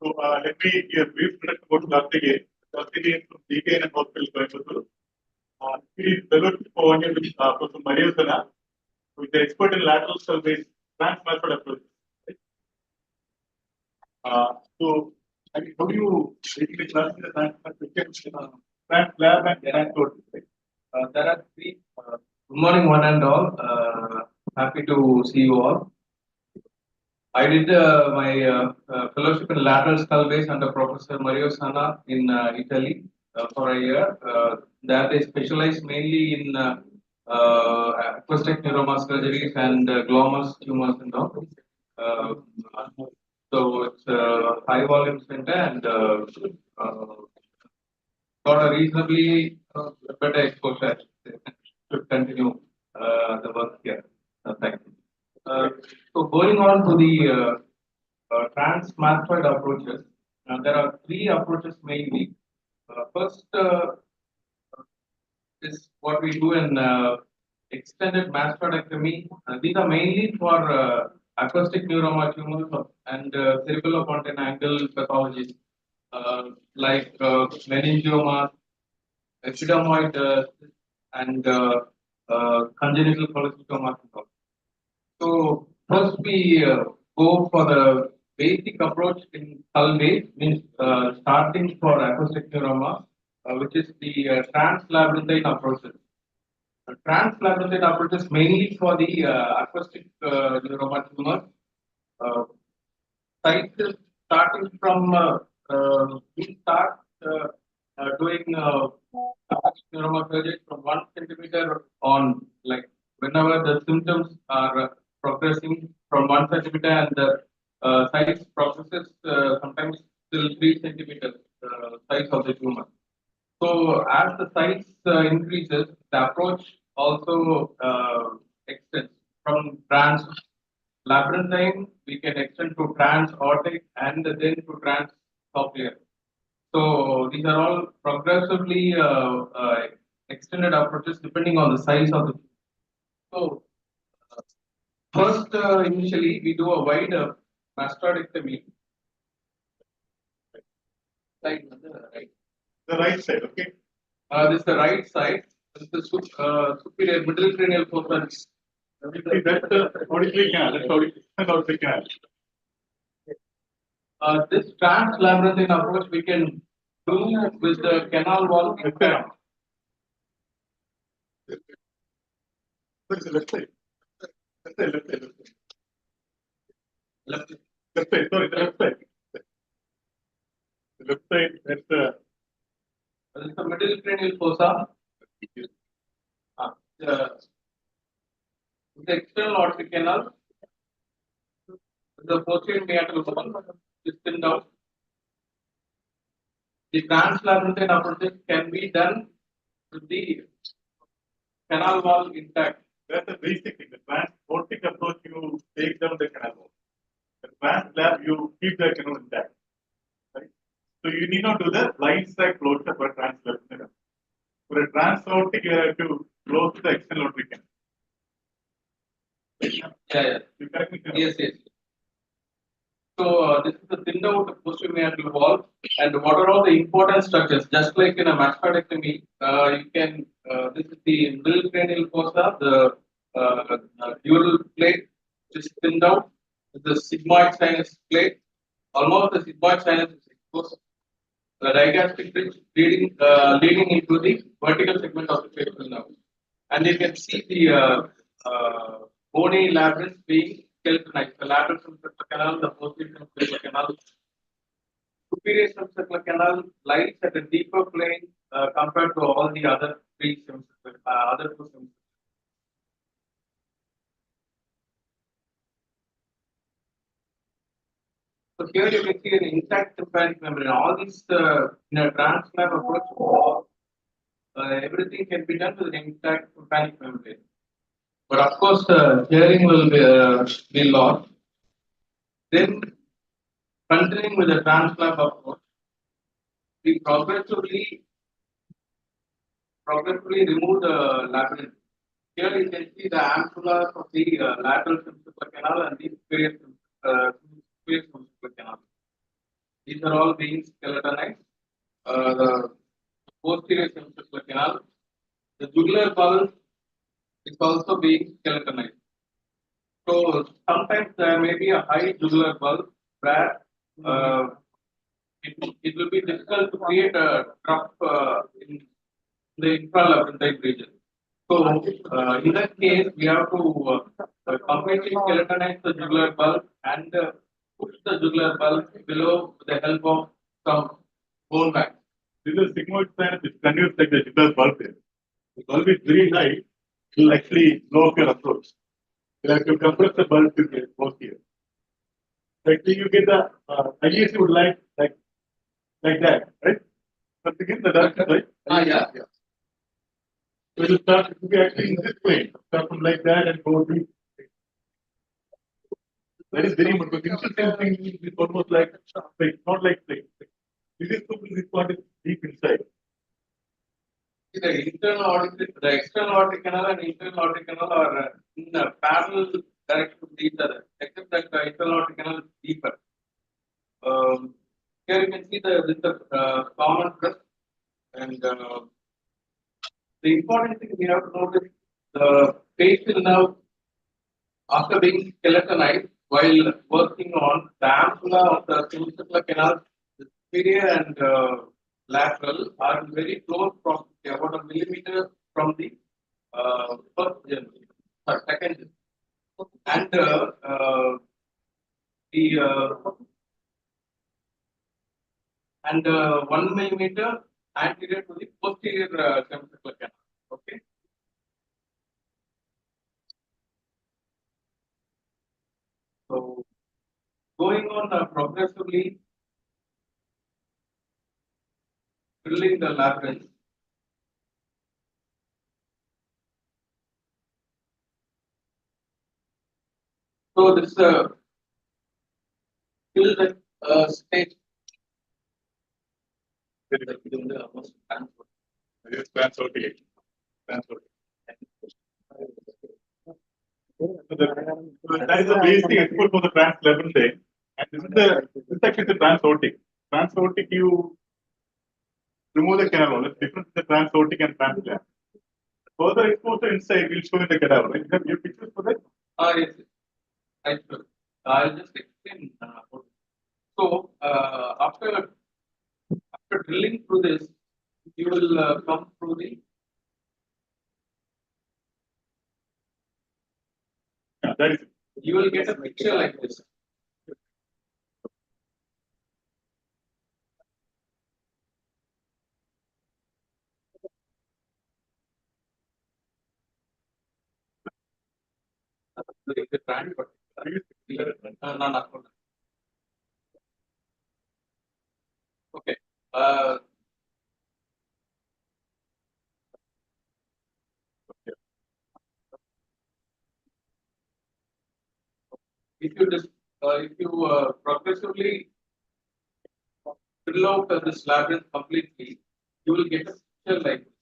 So let me give a brief introduction about Karthikeyan. Karthikeyan from DKN Hospital, Coimbatore. He is fellowship appointed with Professor Mariusana, who is the expert in lateral cell-based transmastoid approach. So, I mean, how do you basically classify the transmastoid trans lab and transmastoid? Right? There are three. Good morning, one and all. Happy to see you all. I did my fellowship in lateral skull base under Professor Mario Sana in Italy for a year. There they specialize mainly in acoustic neuromas surgeries and glomus tumors and all. So it's a high volume center and got a reasonably better exposure to continue the work here. Thank you. So going on to the transmastoid approaches, there are three approaches mainly. First is what we do in extended mastoidectomy. These are mainly for acoustic neuroma tumors and cerebellopontine angle pathologies like meningioma, epidermoid and congenital cholesteatoma. So first we go for the basic approach in skull base, means starting for acoustic neuroma, which is the translabyrinthine approaches. Translabyrinthine approaches mainly for the acoustic neuroma tumors. Site is starting from we start doing neuroma surgery from 1 centimeter on, like whenever the symptoms are progressing from 1 centimeter, and the size progresses sometimes till 3 centimeters size of the tumor. So as the size increases, the approach also extends from trans labyrinthine. We can extend to trans-aortic and then to trans-cochlear. So these are all progressively extended approaches depending on the size of the. So first, initially we do a wide mastectomy. Right, right. The right side, okay? This is the right side. This is the superior middle cranial fossa. That's the auditory canal, that's auditory canal. This trans-labyrinthine approach we can do with the canal wall. Left side. Left side, left side, left side. Left. Left side, sorry, the left side. The left side, that's the. This is the middle cranial fossa. The external aortic canal. The posterior meatal wall is thinned out. The trans-labyrinthine approaches can be done with the canal wall intact. That's the basic thing. The transportic approach, you take down the canal wall. The trans-lab, you keep the canal intact. Right? So you need not do the blind side closure for trans-lab. For a trans-aortic, you have to close the external aortic canal. Yeah. You correct me? Yes. So this is the thinned out posterior meatal wall, and what are all the important structures? Just like in a mastectomy, you can. This is the middle cranial fossa, the dural plate, which is thinned out. The sigmoid sinus plate, almost the sigmoid sinus is exposed. The digastric bridge leading into the vertical segment of the facial nerve, and you can see the bony labyrinth being skeletonized. The lateral semicircular canal, the posterior semicircular canal, superior semicircular canal lies at a deeper plane compared to all the other three other two semicircles. So here you can see an intact tympanic membrane. All these in a transplant approach, everything can be done with an intact tympanic membrane. But of course, hearing will be lost. Then, continuing with the transplant approach, we progressively remove the labyrinth. Here you can see the ampulla of the lateral semicircular canal and the superior semicircular canal. These are all being skeletonized. The posterior semicircular canal, the jugular bulb is also being skeletonized. So sometimes there may be a high jugular bulb where it will be difficult to create a trough in the infralabyrinthine region. So in that case, we have to completely skeletonize the jugular bulb and push the jugular bulb below with the help of some bone wax. This is sigmoid sinus, it continues like the jugular bulb here. The bulb is very high, it will actually blow up your approach. You have to compress the bulb to get both here. Like you get the IEC would like that, right? But again, the doctor, right? Yeah. So you start to be actually in this plane, start from like that and go deep. That is very important because initial thing is almost like not like plane. This part is deep inside. The external aortic canal and internal aortic canal are in a parallel direction to each other, except that the internal aortic canal is deeper. Here you can see the common crest, and the important thing we have to notice the facial nerve after being skeletonized while working on the ampulla of the semicircular canal, the superior and lateral are in very close proximity, about a millimeter from the first generation, second generation. And the 1 millimeter anterior to the posterior semicircular canal. Okay. So going on progressively drilling the labyrinth. So this till the stage. Yes, Transmastoid. Transmastoid. So that is the basic export for the trans thing. And this is actually the transaortic. Transaortic, you remove the canal wall. It's different in the transaortic and translab. Further exposure inside will show in the cadaver. Right? You have your pictures for that? Yes, I should. I'll just explain. So after drilling through this, you will come through the. Yeah, that is it. You will get a picture like this. The brand, but no. Okay. If you just progressively drill out this labyrinth completely, you will get a picture like this,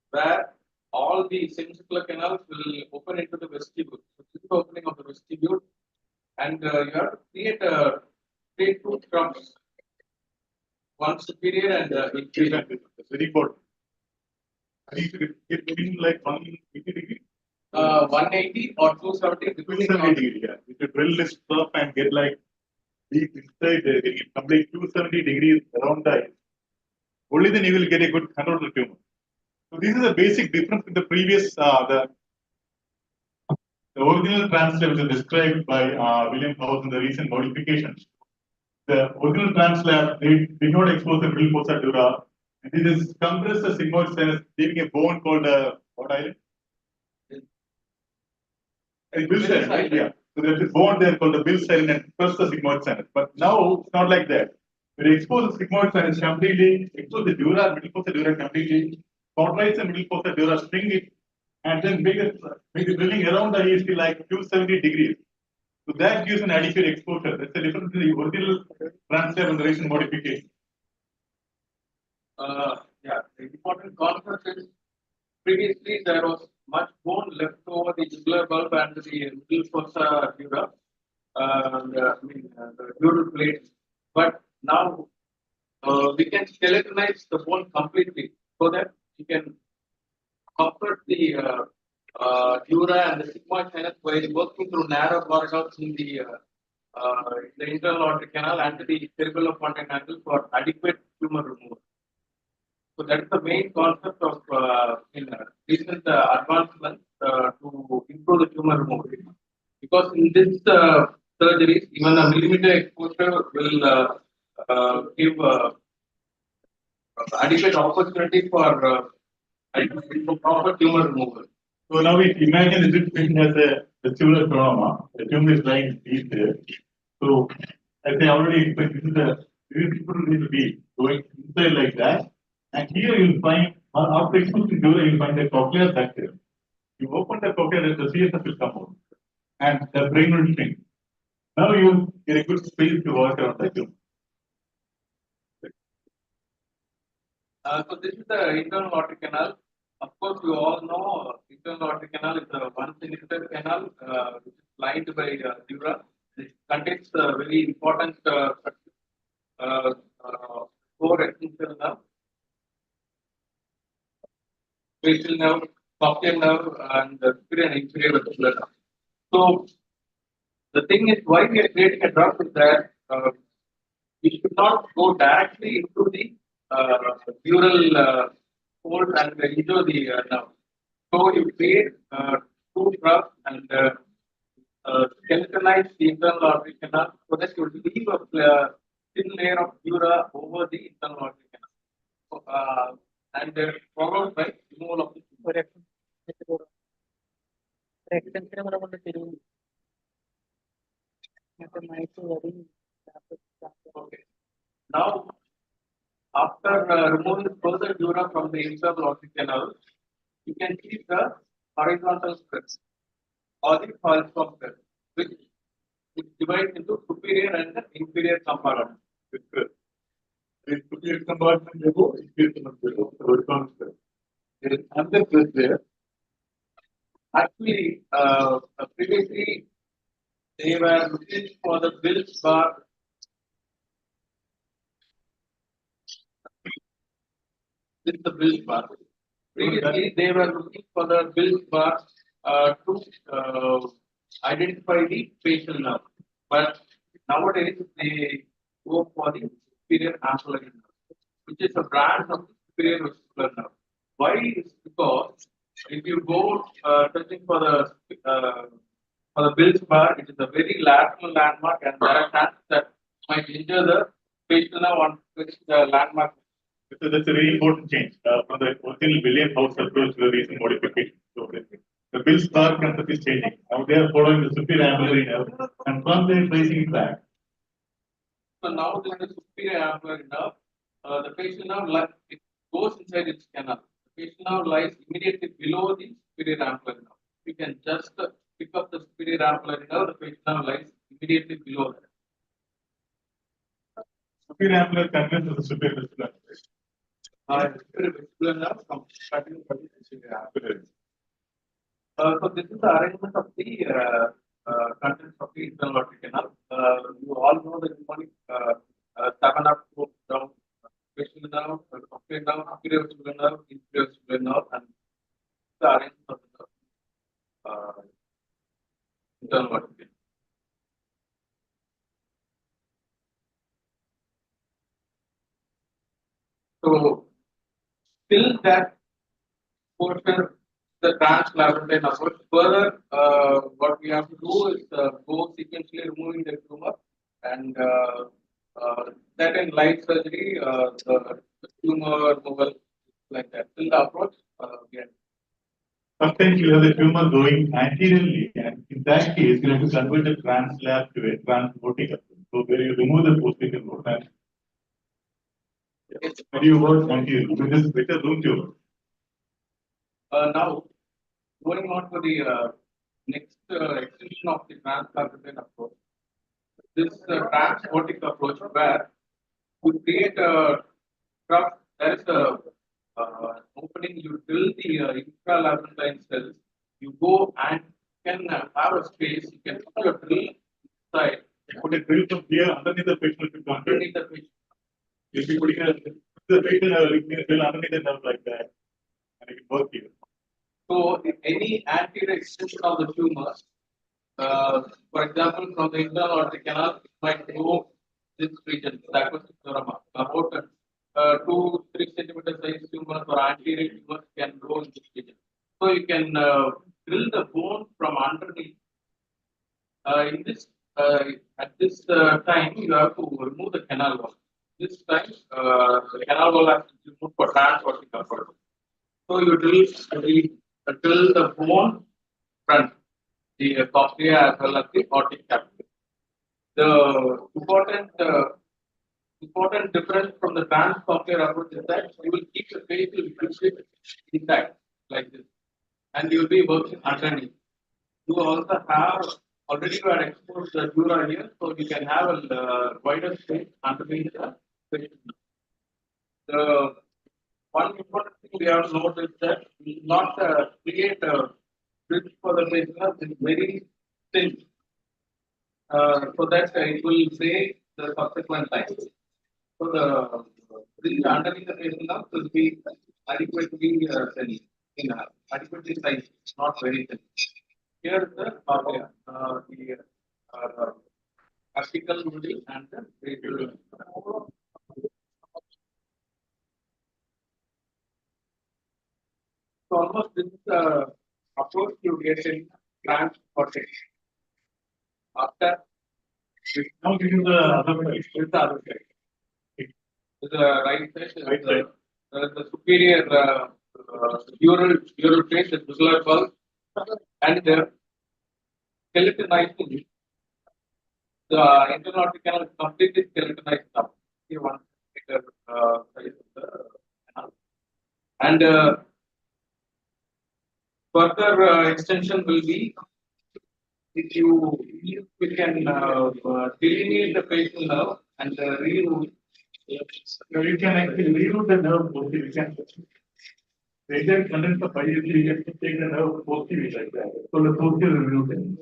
where all the semicircular canals will open into the vestibule. So this is the opening of the vestibule, and you have to create two troughs, one superior and inferior. That's very important. And you should get in like 180 degrees. 180 or 270, depending 270 on degree, yeah. If you drill this stuff and get like deep inside, get complete 270 degrees around the eye, only then you will get a good control of the tumor. So this is a basic difference with the previous, the original translab which is described by William House in the recent modifications. The original translab, they did not expose the middle fossa dura. And it is compressed the sigmoid sinus, leaving a bone called what island? Bill Island, yeah. So there's a bone there called the Bill Island and first the sigmoid sinus. But now it's not like that. We expose the sigmoid sinus completely, expose the dura, middle fossa dura completely, cauterize the middle fossa dura, string it, and then make the drilling around the EST like 270 degrees. So that gives an adequate exposure. That's the difference in the original translab and the recent modification. Yeah, the important concept is previously there was much bone left over the jugular bulb and the middle fossa dura, the dural plate. But now we can skeletonize the bone completely so that we can comfort the dura and the sigmoid sinus while working through narrow corridors in the internal aortic canal and the cerebellum fontanelle for adequate tumor removal. So that's the main concept of recent advancements to improve the tumor removal. Because in this surgeries, even a millimeter exposure will give adequate opportunity for proper tumor removal. So now we imagine this patient has a vestibular trauma. The tumor is lying deep there. So as I already explained, this people need to be going inside like that. And here you'll find, after exposing dura, you'll find the cochlear duct here. You open the cochlear, the CSF will come out. And the brain will shrink. Now you get a good space to work around the tumor. So this is the internal aortic canal. Of course, you all know internal aortic canal is a 1 centimeter canal which is lined by dura. It contains very important four essential nerves: facial nerve, cochlear nerve, and the superior and inferior vestibular nerve. So the thing is, why we are creating a drug is that we should not go directly into the dural fold and into the nerve. So you create two drugs and skeletonize the internal aortic canal so that you leave a thin layer of dura over the internal aortic canal. So, and followed by removal of the tumor. Okay. Now, after removing further dura from the internal aortic canal, you can see the horizontal stress or the falciform stress, which divides into superior and inferior compartment. In superior compartment below, inferior compartment below, horizontal stress. There is another stress there. Actually, previously they were looking for the Bill's bar. With the Bill's bar. Previously, they were looking for the Bill's bar to identify the facial nerve, but nowadays they go for the superior ampullary nerve, which is a branch of the superior vestibular nerve. Why? Is because if you go searching for the Bill's bar, it is a very lateral landmark, and there are chances that might injure the facial nerve on which the landmark. So that's a very important change from the original William House approach to the recent modification. So the Bill's bar concept is changing. Now they are following the superior ambulatory nerve and from there placing it back. So now there is a superior ambulatory nerve. The facial nerve it goes inside its canal. The facial nerve lies immediately below the superior ambulatory nerve. You can just pick up the superior ambulatory nerve. The facial nerve lies immediately below that. Superior ambulatory conveys to the superior vestibular nerve. Superior vestibular nerve comes starting from the superior ambulatory. So this is the arrangement of the contents of the internal aortic canal. You all know the mnemonic 7 up, 4 down, facial nerve, superior nerve, superior vestibular nerve, inferior vestibular nerve, and the arrangement of the internal aortic canal. So, till that portion, the translabyrinthine approach. Further, what we have to do is go sequentially removing the tumor, and that in light surgery, the tumor removal like that. Till the approach, yeah. Sometimes you have the tumor going anteriorly, and in that case, you have to convert the translab to a transmotic approach. So where you remove the posterior node and you work anterior with this better room tumor. Now, going on to the next extension of the translabyrinthine approach. This transmotic approach where we create a trough, there is a opening, you drill the intralabyrinthine cells, you go and can have a space, you can put a drill inside. Put a drill from here underneath the facial nerve. Underneath the facial. You'll be putting the facial nerve drill underneath the nerve like that, and it can work here. So, any anterior extension of the tumor, for example, from the internal aortic canal, it might go this region, that was about 2-3 centimeter size tumors or anterior tumors can grow in this region. So you can drill the bone from underneath. In this at this time, you have to remove the canal wall. This time, the canal wall has to be removed for transaortic approach. So you drill the bone front, the cochlea as well as the aortic cavity. The important difference from the transcochlear approach is that you will keep the facial fluid intact like this, and you will be working underneath. You also have already you are exposed the dura here, so you can have a wider space underneath the facial. The one important thing we have to note is that we will not create a bridge for the facial. It's very thin, so that it will break the subsequent lines. So the bridge underneath the facial will be adequately thin, adequately sized, not very thin. Here is the cochlea, the apical noodle and the radial. So almost this is the approach you get in transportation. After Now this is the other side. this is the other side. This is the right side. Right side. The superior neural face is visual bulb, and the skeletonizing the internal aortic canal is completely skeletonized now. See 1 meter size of the canal. And further extension will be if we can delineate the facial nerve and reroute. You can actually reroute the nerve mostly. We can. The exact content of you can take the nerve positively like that. So the posterior rerouting.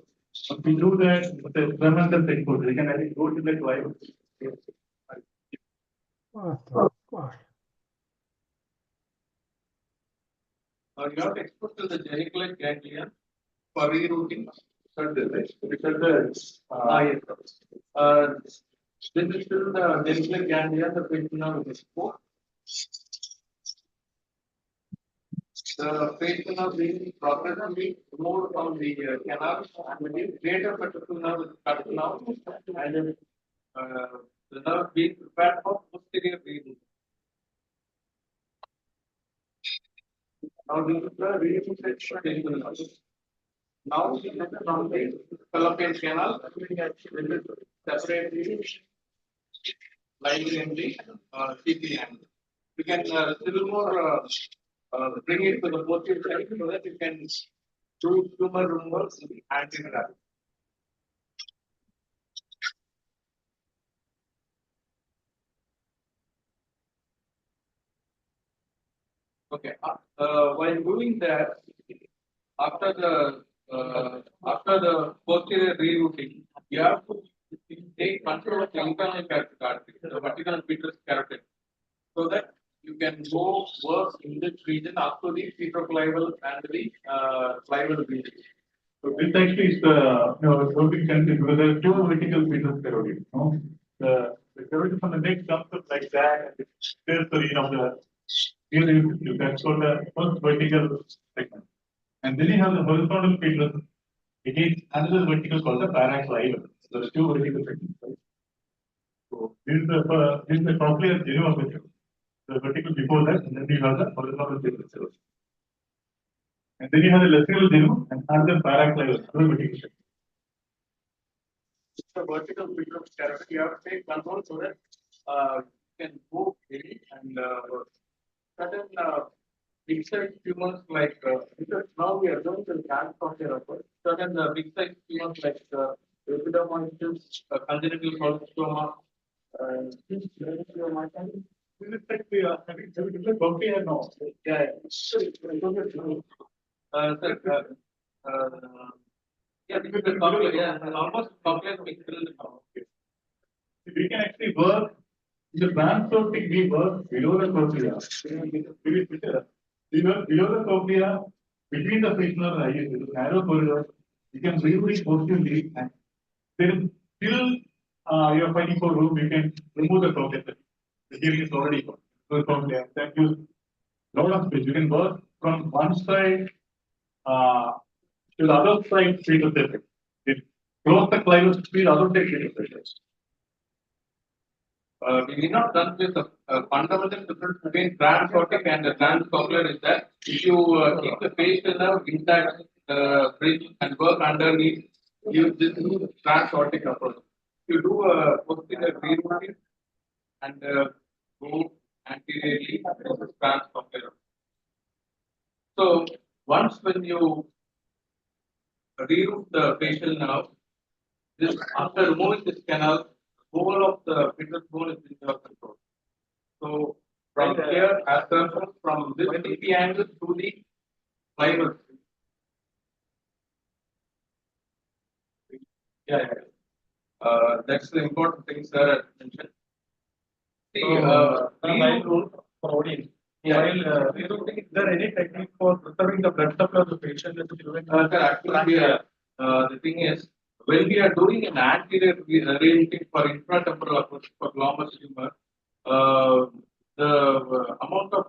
If we do that, the tremendous exposure, we can actually go to the clive. What the fuck? You have to expose to the geniculate ganglion for rerouting. Yes. Yes. This is still the geniculate ganglion, the facial nerve is exposed. The facial nerve being progressively removed from the canal, and the greater vertebral nerve is cut now, and the nerve being prepared for posterior rerouting. Now this is the rerouting section. Now from the fallopian canal, separately lying in the CT angle. We can still more bring it to the posterior side so that you can do tumor removal anterior. Okay. While doing that, after the posterior rerouting, you have to take control of the internal carotid artery, the vertical petrous carotid, so that you can go work in this region up to the petroclival and the clival region. So this actually is working country because there are two vertical pieces of carotid. No? The carotid from the neck comes up like that and it clears the region of the here you can show the first vertical segment. And then you have the horizontal petrous. It is another vertical called the paraclival. So there are two vertical segments. Right? So this is the cochlear genuine vertical. The vertical before that, and then you have the horizontal petrous. And then you have the lateral genu and another paraclival, another vertical segment. The vertical petrous carotid, you have to take control so that you can go in and certain big size tumors like because now we are going to the cancer of the upper. Certain big size tumors like epidermolysis, congenital colostoma, This is like we are having cochlear now. yeah. Yeah, this is the cochlear, yeah, almost cochlear mixed now. We can actually work in the transoptic, we work below the cochlea. We work below the cochlea, between the facial and eyes, with a narrow corridor. You can really positively, and then till you are fighting for room, you can remove the cochlea. The hearing is already gone. So the cochlea, that gives lot of space. You can work from one side to the other side, speed of the close the clivus to the other side, speed of the We did not done this. Fundamental difference between transaortic and the transcochlear is that if you keep the facial nerve intact, bridge and work underneath, this is transaortic approach. You do a posterior rerouting and go anteriorly, this is transcochlear. So once when you reroute the facial nerve, this after removing this canal, whole of the petrous bone is in your control. So from here, as from this CT angle to the clival. Yeah. That's the important thing, sir, I mentioned. See, for audience. While rerouting, is there any technique for preserving the blood supply of the patient? Sir, actually, the thing is, when we are doing an anterior rerouting for infratemporal approach for glomus tumor, the amount of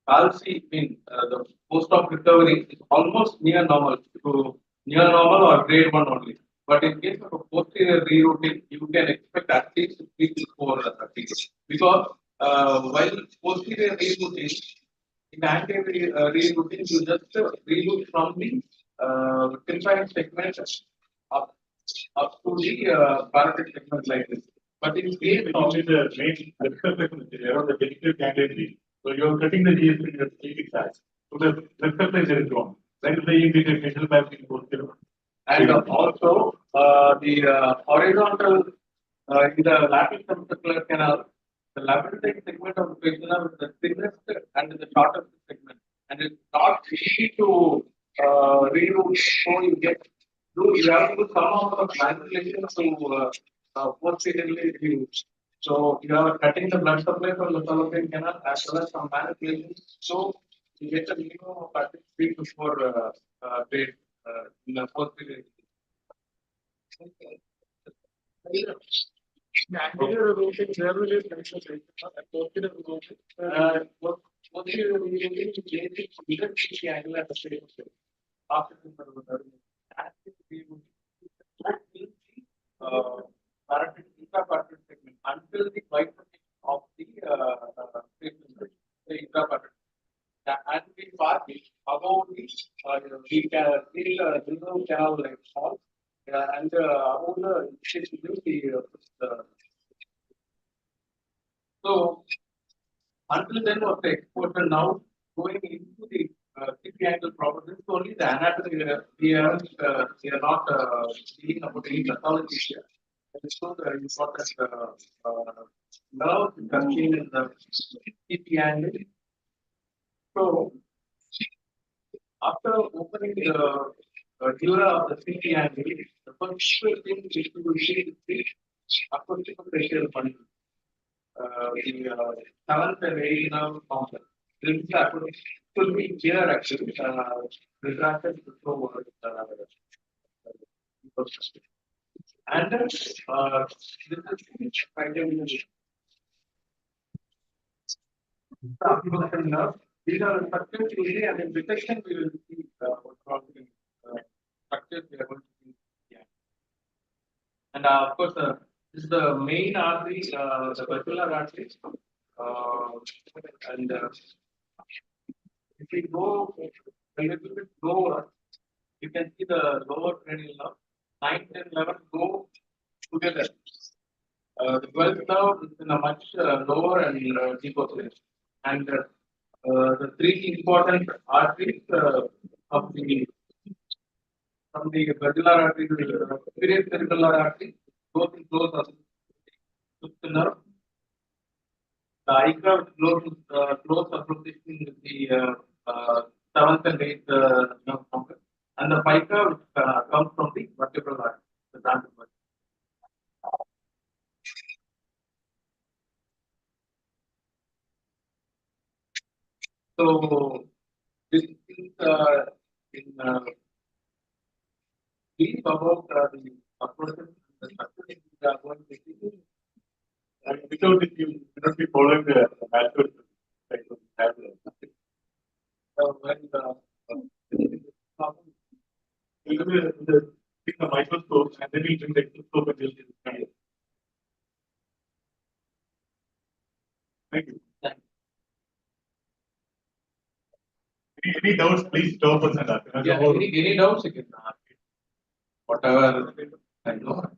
palsy in the post op recovery is almost near normal or grade 1 only. But in case of a posterior rerouting, you can expect at least 3 to 4 days. Because while posterior rerouting, in anterior rerouting, you just reroute from the confined segment up up to the parotid segment like this. But in case of Only the main circumference is around the genital cavity. So you are cutting the GSP in the sleeping size. So the circumference is gone. Then the facial mapping goes through. and also the horizontal in the lateral semicircular canal, the labyrinthine segment of the fibula is the thinnest and the shortest segment, and it's not easy to reroute. So you have to do some amount of manipulation to posteriorly reroute. So you are cutting the blood supply from the fallopian canal as well as some manipulation. So you get a minimum of at least 3 to 4 days in the posterior. Angular rotation generally is mentioned. Posterior rotation. Posterior rotation is basic bigger the angle at the same time. After the parotid intraparotid segment until the bifurcation of the intraparotid. And we pass it above the canal like small and above so until then was the exposure. Now going into the CP angle problem, this only the anatomy we are not dealing about any pathology here. And so the important nerve contained in the CP angle. So after opening the dura of the CT angle, the first thing is to see the acoustical facial bundle. The seventh and eighth nerve complex. This is acoustic should be here actually. Retracted forward. And this is these are the structures usually, and in detection we will see what structures we are going to see. Yeah. And of course, this is the main artery, the vascular artery. And if we go a little bit lower, you can see the lower cranial nerve. 9, 10, 11 go together. The 12th nerve is in a much lower and deeper place. And the 3 important arteries of the from the medullary artery to the superior cerebellar artery, both in close nerve. The ICA close association with the 7th and 8th nerve complex, and the pica comes from the vertebral artery, the branch. So this is in brief about the approach the structure we are going to see. And without it, you will not be following the natural cycle of the When the microscope and then we bring the exoscope and build it. Thank you. Any doubts, please stop us and ask. yeah, any doubts you can ask. Whatever I know.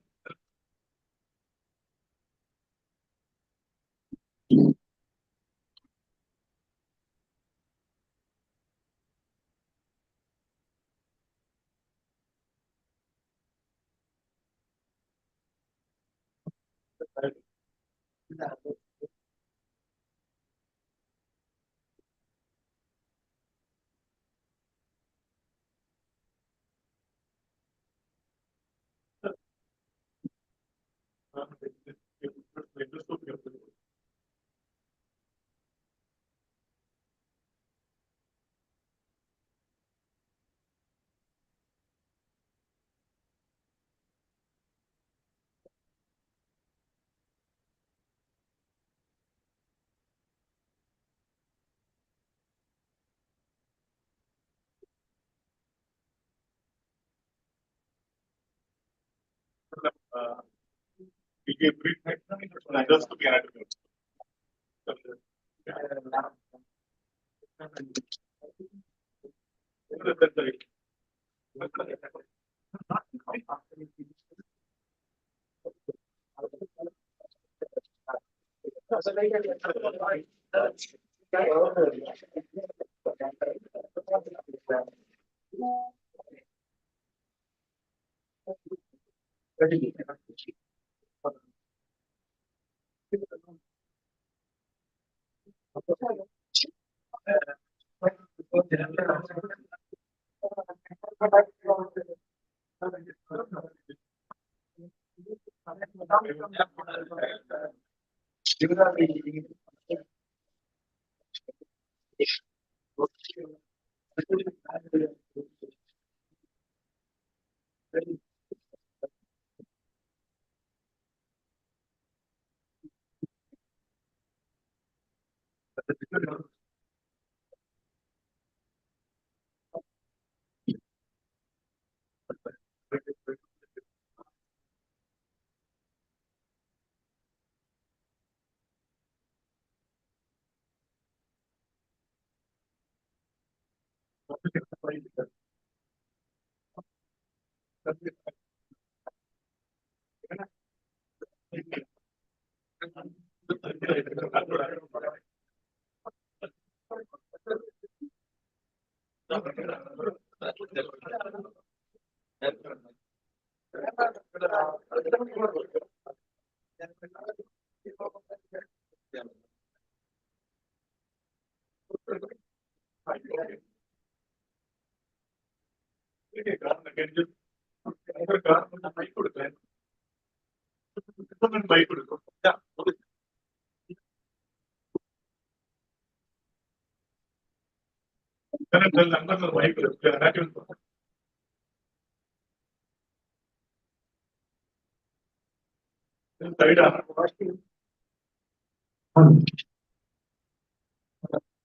We give brief explanation for endoscopy anatomy.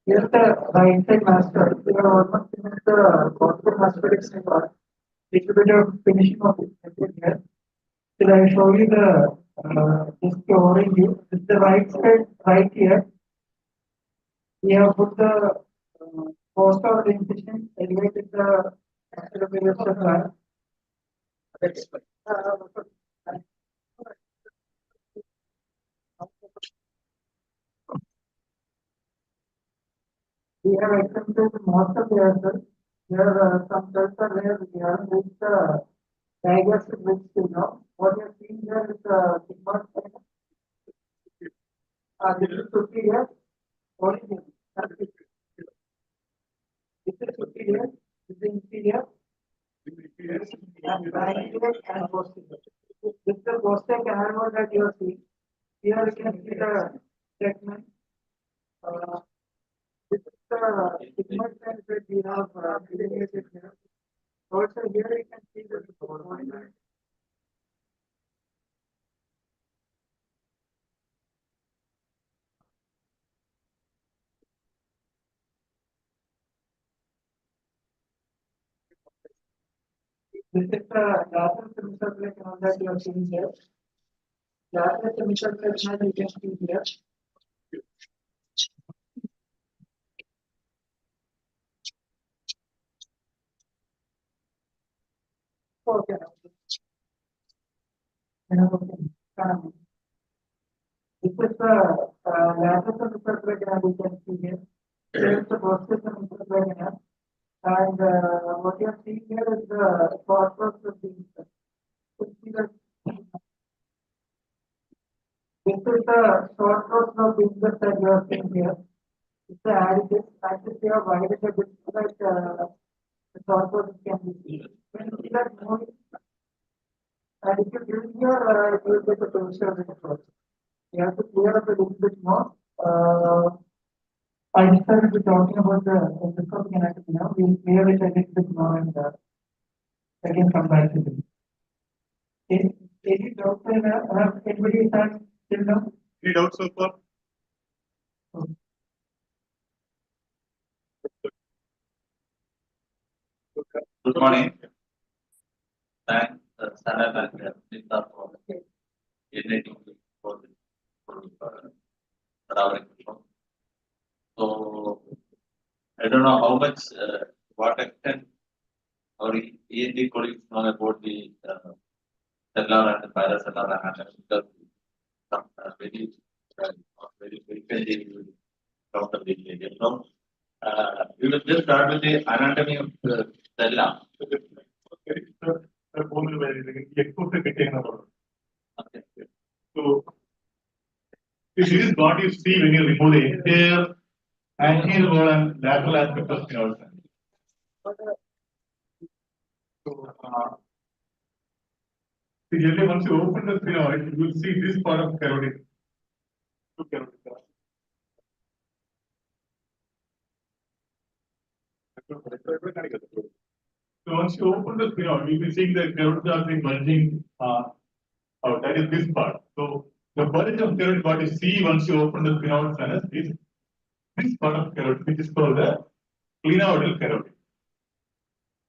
Here's the right side master. We are almost finished the corporate mathematics part. Little bit of finishing of it here. Till I show you the this drawing view. This is the right side right here. We have put the cost of the incision elevated the accelerators of line. We have attempted most of the answers. There are some cells are where we have reached the diagnostic which you know. What you are seeing here is the sigma. This is 50 years. Only thing. This is 50 years. This is inferior. And triangular and posterior. This is the posterior canal that you are seeing. Here you can see the segment. This is the segment that we have delineated here. Also here you can see the point. This is the lateral semicircular canal that you are seeing here. Lateral semicircular canal you can see here. Okay. This is the lateral semicircular canal you can see here. Here is the posterior semicircular canal. And what you are seeing here is the corpus of the this is the short course of business that you are seeing here. It's the additive axis here, wider the bit so that the short course can be seen. When you see that moving, and if you do here, you will get the position of the approach. You have to clear up a little bit more. I decided to talking about the endoscopic anatomy now. We'll clear it a little bit more and again come back to it. Any doubts I have? Anybody has till now? Any doubts so far? Good morning. Thanks, Standard Bank, Lisa, for generating for Cadaver. So, I don't know how much, what extent our ENT colleagues know about the cellular and the paracellular anatomy, because very frequently we will encounter this area. So, we will just start with the anatomy of the cella. Okay. So, this is what you see when you remove the entire anterior wall and lateral aspect of spinal cord. So, usually once you open the sphenoid, you will see this part of carotid. Two carotid arteries. So once you open the sphenoid, you will see the carotid artery bulging out. That is this part. So the bulge of carotid what you see once you open the sphenoid sinus is this part of carotid, which is called the sphenoidal carotid.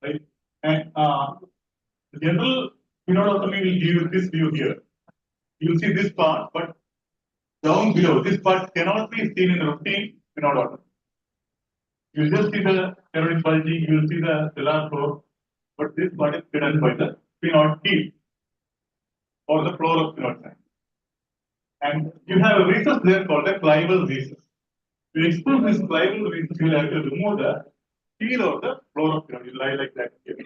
Right? And the general sphenoidotomy will give you this view here. You will see this part, but down below, this part cannot be seen in the routine sphenoidotomy. You will just see the carotid bulging, you will see the stellar floor, but this part is hidden by the sphenoid heel or the floor of sphenoid sinus. And you have a recess there called the clival recess. To expose this clival recess, you will have to remove the heel or the floor of sphenoid. You lie like that here,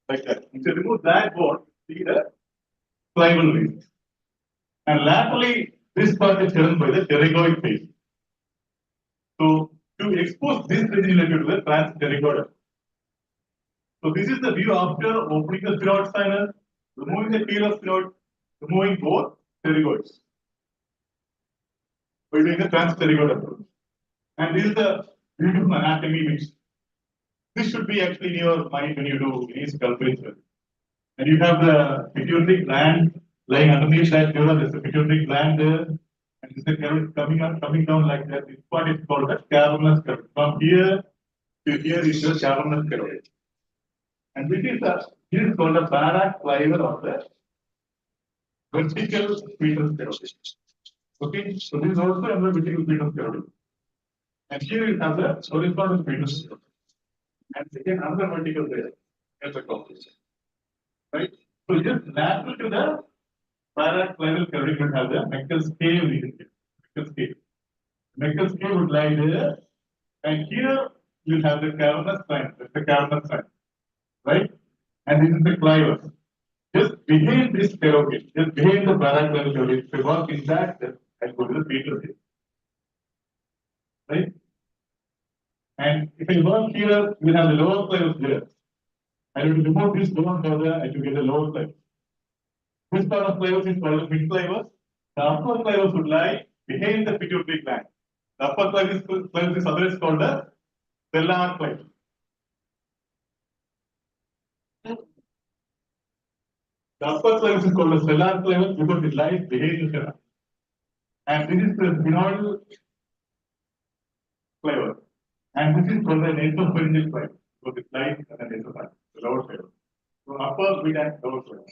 like that. If you remove that bone, see the clival recess. And laterally, this part is hidden by the pterygoid face. So to expose this region related to the transpterygoid. So this is the view after opening the sphenoid sinus, removing the heel of sphenoid, removing both pterygoids. By doing the transpterygoid approach. And this is the beautiful anatomy which this should be actually in your mind when you do any sculpture. And you have the pituitary gland lying underneath that dura, there's a pituitary gland there. And this is the carotid coming up, coming down like that. This part is called the cavernous carotid. From here to here is the cavernous carotid. And this is called the paraclival of the vertical fetal carotid. Okay, so this is also another vertical fetal carotid. And here you have the horizontal fetal carotid. And again another vertical there as a composition. Right? So just natural to the paraclival carotid would have the Meckel's cave region. Meckel's cave. Meckel's cave would lie there, and here you have the cavernous sinus. That's the cavernous sinus, right? And this is the clivus. Just behind this carotid, just behind the paraclival carotid, if you walk in that, and go to the fetal cave, right? And if you work here, you have the lower clivus there. I will remove this bone further and you get the lower clivus. This part of clivus is called the mid clivus. The upper clivus would lie behind the pituitary gland. The upper clivus is otherwise called the stellar clivus. The upper clivus is called the stellar clivus because it lies behind the stellar. And this is the sphenoidal clivus. And this is called the nasopharyngeal clivus because it lies in the nasopharynx, the lower clivus. So upper, mid, and lower clivus.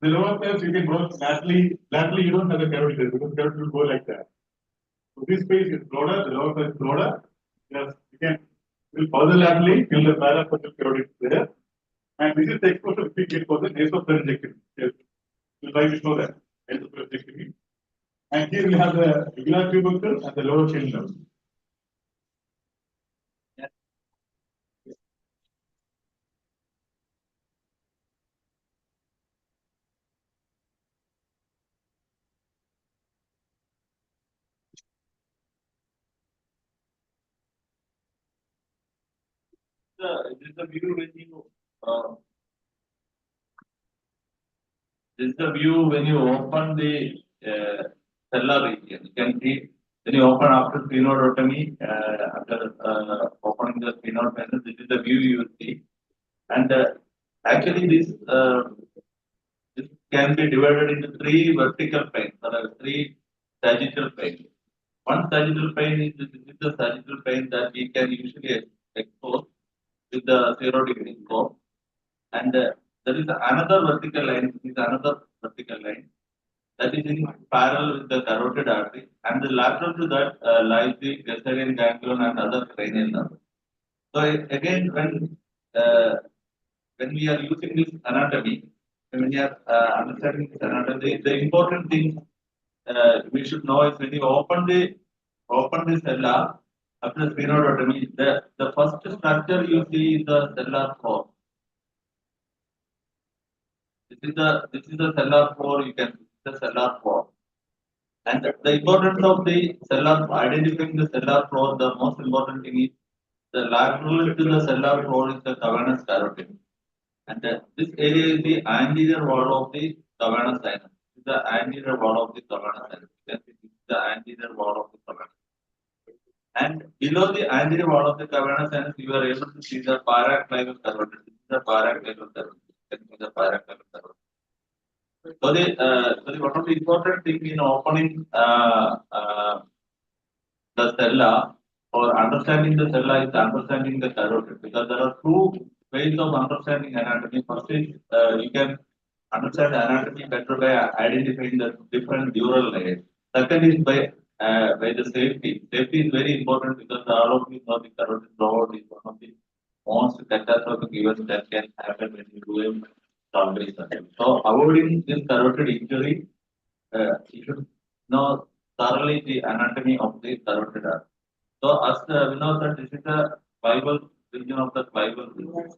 The lower clivus you can work laterally. Laterally, you don't have the carotid there because carotid will go like that. So this space is broader, the lower clivus is broader. Yes, you can further laterally till the paraphyseal carotid is there. And this is the exposure we get for the nasopharyngectomy. Yes, we'll try to show that nasopharyngectomy. And here we have the regular tubercle and the lower chin nerve. This is the view when you this is the view when you open the cellar region. You can see when you open after sphenoidotomy, after opening the sphenoid sinus, this is the view you will see. And actually, this can be divided into three vertical planes. There are three sagittal planes. One sagittal plane is the sagittal plane that we can usually expose with the theoretical scope, and there is another vertical line. This is another vertical line that is in parallel with the carotid artery, and the lateral to that lies the Gasserian ganglion and other cranial nerves. So again, when we are using this anatomy, when we are understanding this anatomy, the important thing we should know is when you open the cella after sphenoidotomy, the first structure you see is the cellular floor. This is the cellular floor. You can see the cellular floor. And the importance of the cellular identifying the cellular floor, the most important thing is the lateral to the cellular floor is the cavernous carotid. And this area is the anterior wall of the cavernous sinus. This is the anterior wall of the cavernous sinus. You can see this is the anterior wall of the cavernous. And below the anterior wall of the cavernous sinus, you are able to see the paraclavial carotid. This is the paraclavial carotid. You can see the paraclavial carotid. So one of the important thing in opening the cella or understanding the cella is understanding the carotid, because there are two ways of understanding anatomy. First is you can understand anatomy better by identifying the different dural layers. Second is by the safety. Safety is very important because all of you know the carotid rod is one of the most catastrophic events that can happen when you do a surgery. So avoiding this carotid injury, you should know thoroughly the anatomy of the carotid artery. So as we know that this is the Bible region of the Bible region.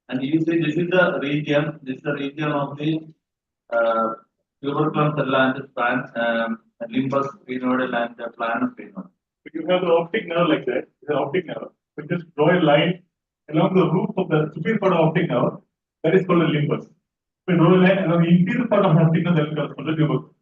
And you see this is the region. This is the region of the tuberculum cella and the limbus sphenoidal and the planus sphenoidal. If you have the optic nerve like that, the optic nerve, you just draw a line along the roof of the superior part of optic nerve, that is called the limbus. If you draw a line along the inferior part of optic nerve, that is called the tubercle.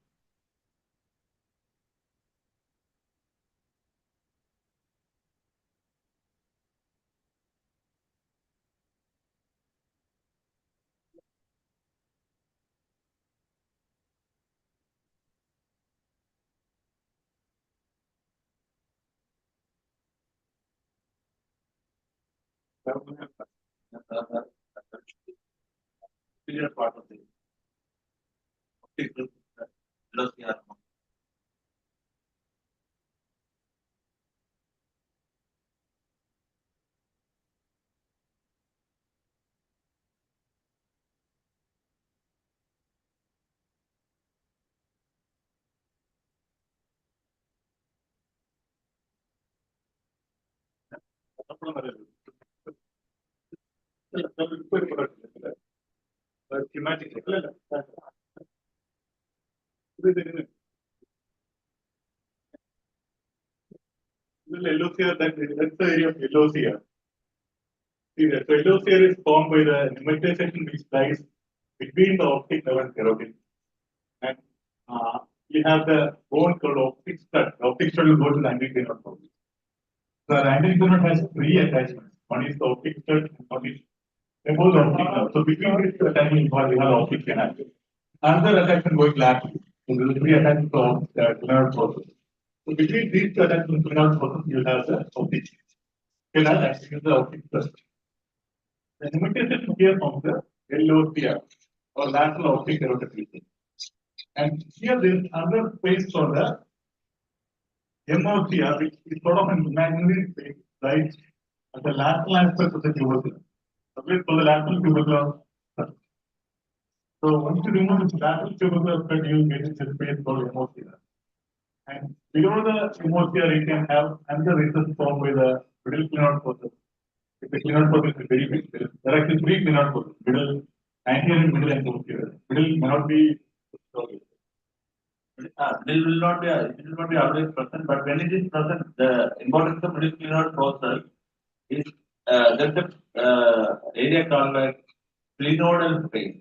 Superior part of the optic nerve. Yellow here, that's the area of yellow here. So yellow here is formed by the pneumatic section which lies between the optic nerve and carotid. And you have the bone called optic stud. The optic stud will go to the anterior nerve. The anterior nerve has three attachments. One is the optic stud, and one is above the optic nerve. So between these two attachments, we have optic canal. Another attachment going laterally. So there are three attachments of the nerve process. So between these two attachments to nerve process, you have the optic canal and the optic stud. The limitation here from the LOCR or lateral optic carotid region. And here there is another space for the MOCR, which is sort of an imaginary space, right? At the lateral aspect of the tubercle. Okay, for the lateral tubercle. So once you remove this lateral tubercle aspect, you get a space called MOCR. And below the MOCR, you can have another recess formed by the middle clinoid process. If the clinoid process is very big, there are actually three clinoid processes: middle, anterior, middle, and posterior. Middle may not be. Middle will not be always present, but when it is present, the importance of middle clinoid process is there's a area called like clinoidal space.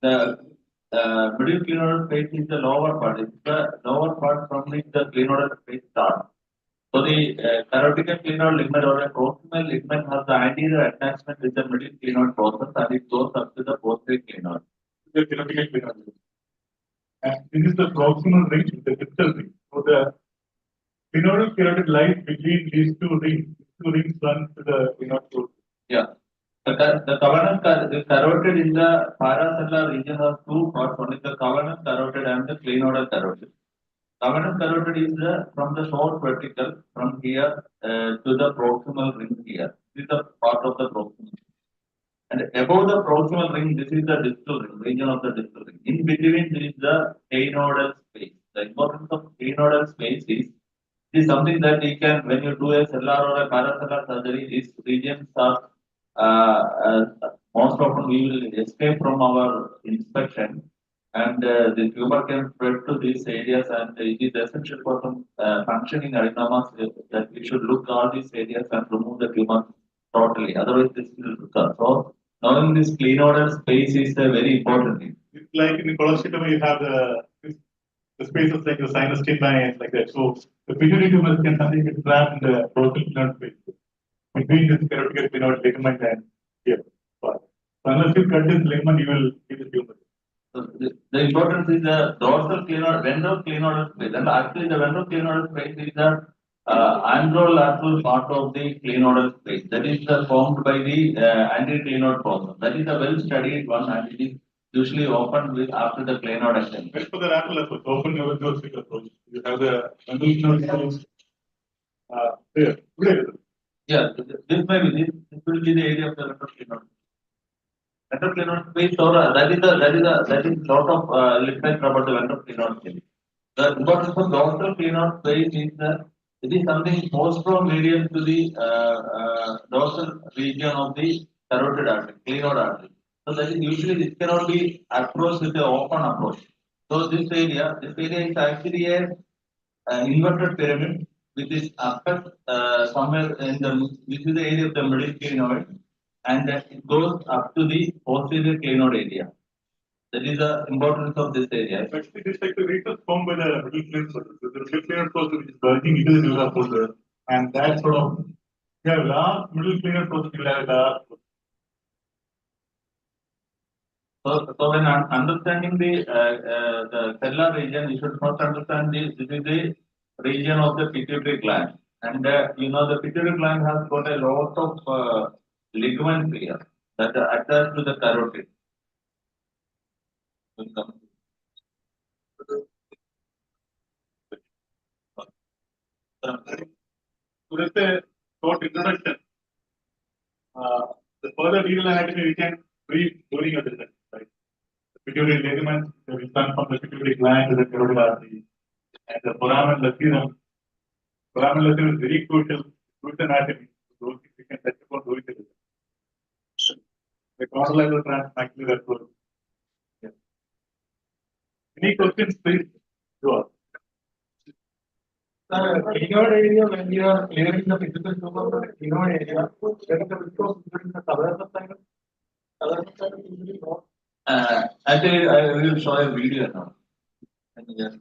The middle clinoidal space is the lower part. It's the lower part from which the clinoidal space starts. So the carotical clinoid ligament or a proximal ligament has the anterior attachment with the middle clinoid process, and it goes up to the posterior clinoid. The theoretical clinoid. And this is the proximal ring, the distal ring. So the clinoidal carotid lies between these two rings. Two rings run to the clinoid process. Yeah. The carotid in the paracellular region has two parts. One is the cavernous carotid and the clinoidal carotid. Cavernous carotid is from the short vertical from here to the proximal ring here. This is the part of the proximal. And above the proximal ring, this is the distal ring, region of the distal ring. In between, there is the clinodal space. The importance of clinodal space is something that you can, when you do a cellular or a paracellular surgery, these regions are most often we will escape from our inspection, and the tumor can spread to these areas, and it is essential for some functioning adenomas that we should look all these areas and remove the tumor totally. Otherwise, this will recur. So, knowing this clinodal space is a very important thing. It's like in the colostomy, you have the spaces like the sinus tip lines like that. So the pituitary tumors can something get trapped in the proximal clinoid space between this carotid clinoid ligament and here. So unless you cut this ligament, you will get the tumor. So the importance is the dorsal clinoid, ventral clinoidal space, and actually the ventral clinoidal space is the anterolateral part of the clinoidal space. That is formed by the anticlinoid fossa. That is a well-studied one, and it is usually opened with after the clinoidectomy. Best for the lateral approach, open your endoscopic approach. You have the ventral clinoid space there. Yeah, this may be this will be the area of the ventral clinoid. Ventral clinoid space, or that is lot of literature about the ventral clinoid space. The importance of dorsal clinoid space is that it is something post-medial to the dorsal region of the carotid artery, clinoid artery. So that is usually this cannot be approached with an open approach. So this area is actually a inverted pyramid which is upper somewhere in the this is the area of the middle clinoid, and it goes up to the posterior clinoid area. That is the importance of this area. Actually, this like the region formed by the middle clinoid fossa. The middle clinoid fossa which is working into the dura fossa, and that sort of you have large middle clinoid fossa, you will have a large. So when understanding the cellular region, you should first understand this is the region of the pituitary gland, and you know the pituitary gland has got a lot of ligaments here that are attached to the carotid. So that's a short introduction. The further detailed anatomy we can brief during a discussion, right? The pituitary ligament, we come from the pituitary gland to the carotid artery, and the foramen lacerum. Foramen lacerum is very crucial anatomy. Those things we can touch upon during the discussion. The chronological transmacular approach. Yeah. Any questions, please? Go on. Clinoid area, when you are clearing the physical tumor from the clinoid area, there is a risk of including the cadaver sign. Cadaver sign is usually not. Actually, I will show a video now. And yes.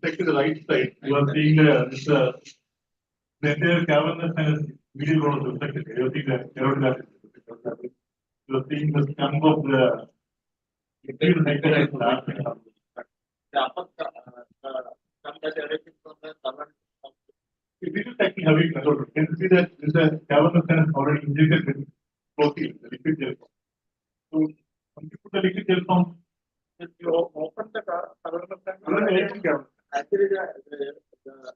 Take to the right side, you are seeing the entire cavernous and medial road of reflected. You are seeing the carotid artery. You are seeing the stump of the inferior nectar. The upper some that arises from the covered. This is actually how we control it. Can you see that this is a cavernous and already injected with protein, the liquid gel form. So when you put the liquid gel form, If you open the cadaver sign, Actually, the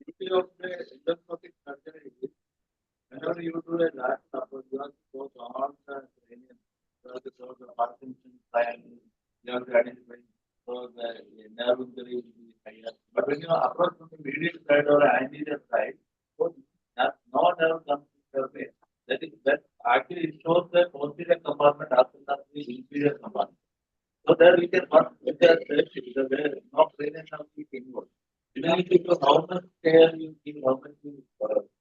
beauty of the endoscopic surgery is whenever you do a last approach, you have to go to all the cranium, you have to go to the Parkinson's sign, you have to identify so the nerve injury will be higher. But when you approach from the medial side or anterior side, so no nerve comes to your face. That actually shows the posterior compartment as well as the inferior compartment. So there we can work with the safety, the way not drainage of the inward. Even if you know how much care you give, how much you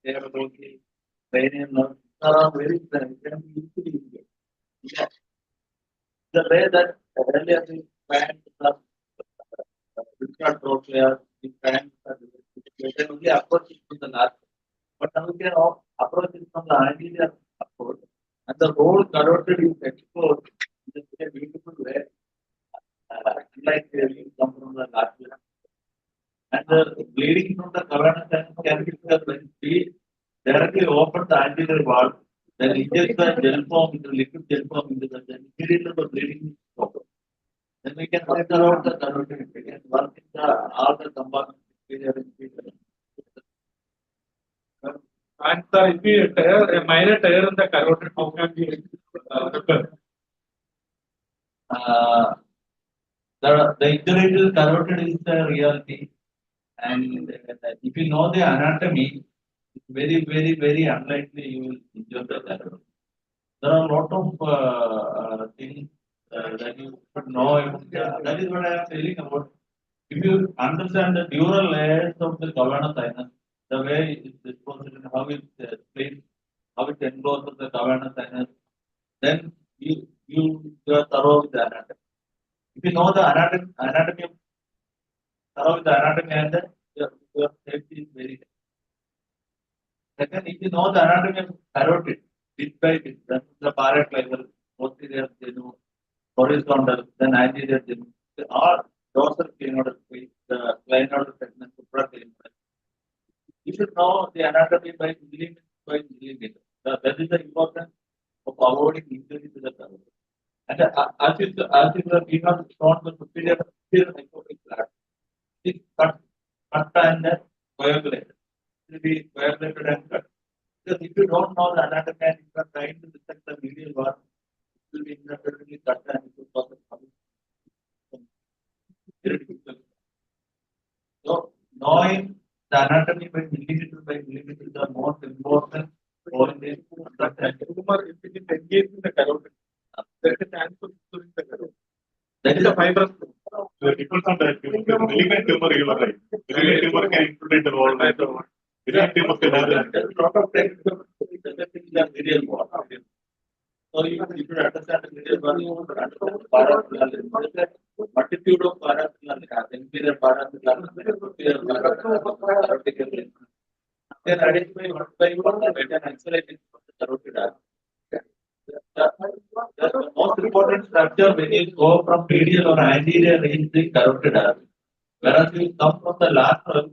care about the cranium nerve, are very can be easily used. Yeah. The way that earlier we planned the trochlea, we planned the only approach to the last. But now we can approach it from the anterior approach, and the whole carotid is exposed in a beautiful way, like you come from the last year. And the bleeding from the cavernous sinus can be when we directly open the anterior wall, then inject the gel form into liquid gel form into the then immediately the bleeding is stopped. Then we can filter out the carotid. We can work in the all the compartments. And sir, if we tear a minor tear in the carotid, how can we repair? Uh, the injury to the carotid is the reality. And if you know the anatomy, it's very unlikely you will injure the carotid. There are a lot of things that you should know. That is what I am telling about. If you understand the dural layers of the cavernous sinus, the way it's disposed and how it splits, how it encloses the cavernous sinus, then you are thorough with the anatomy. If you know the anatomy thorough with the anatomy, and then your safety is very high. Second, if you know the anatomy of carotid, bit by bit, then the paraclival, posterior genu, horizontal, then anterior genu, or dorsal clinoidal space, the clinoidal segment, supraclinoidal. You should know the anatomy by millimeter by millimeter. That is the importance of avoiding injury to the carotid. And as you have shown the superior hypothalamic flat, it cut and then coagulated. It will be coagulated and cut. Because if you don't know the anatomy and you are trying to dissect the medial wall, it will be inadvertently cut and it will cause a problem. Very difficult. So knowing the anatomy by millimeter is the most important point in understanding. Tumor, if it is engaged in the carotid, there is a chance of injuring the carotid. That is The the fibrous. So it depends on the malignant tumor, you are right. Malignant tumor can infiltrate the wall. Malignant tumor can have that. lot of times the medial wall. So you should understand the medial wall, you should understand the paraclinical. There is a multitude of paraclinical, inferior paraclinical, superior paraclinical, vertical. Then identify one by one the better isolation of the carotid artery. The most important structure when you go from medial or anterior is the carotid artery. Whereas you come from the lateral,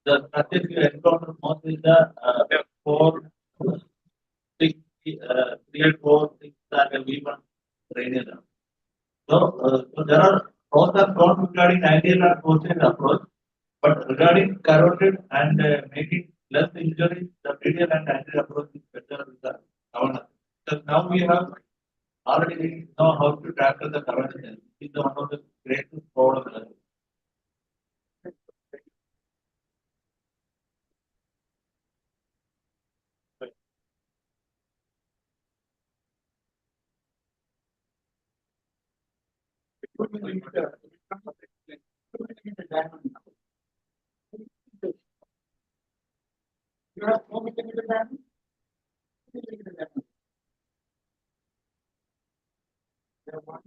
the structure you encounter most is the 4, 6, 3 and 4, 6 are the V1 cranial artery. So there are pros and cons regarding anterior and posterior approach, but regarding carotid and making less injuries, the medial and anterior approach is better with the cavernous. Because now we have already know how to tackle the cavernous. It's one of the greatest problems. You have no millimeter diameter. Millimeter diameter. You have one.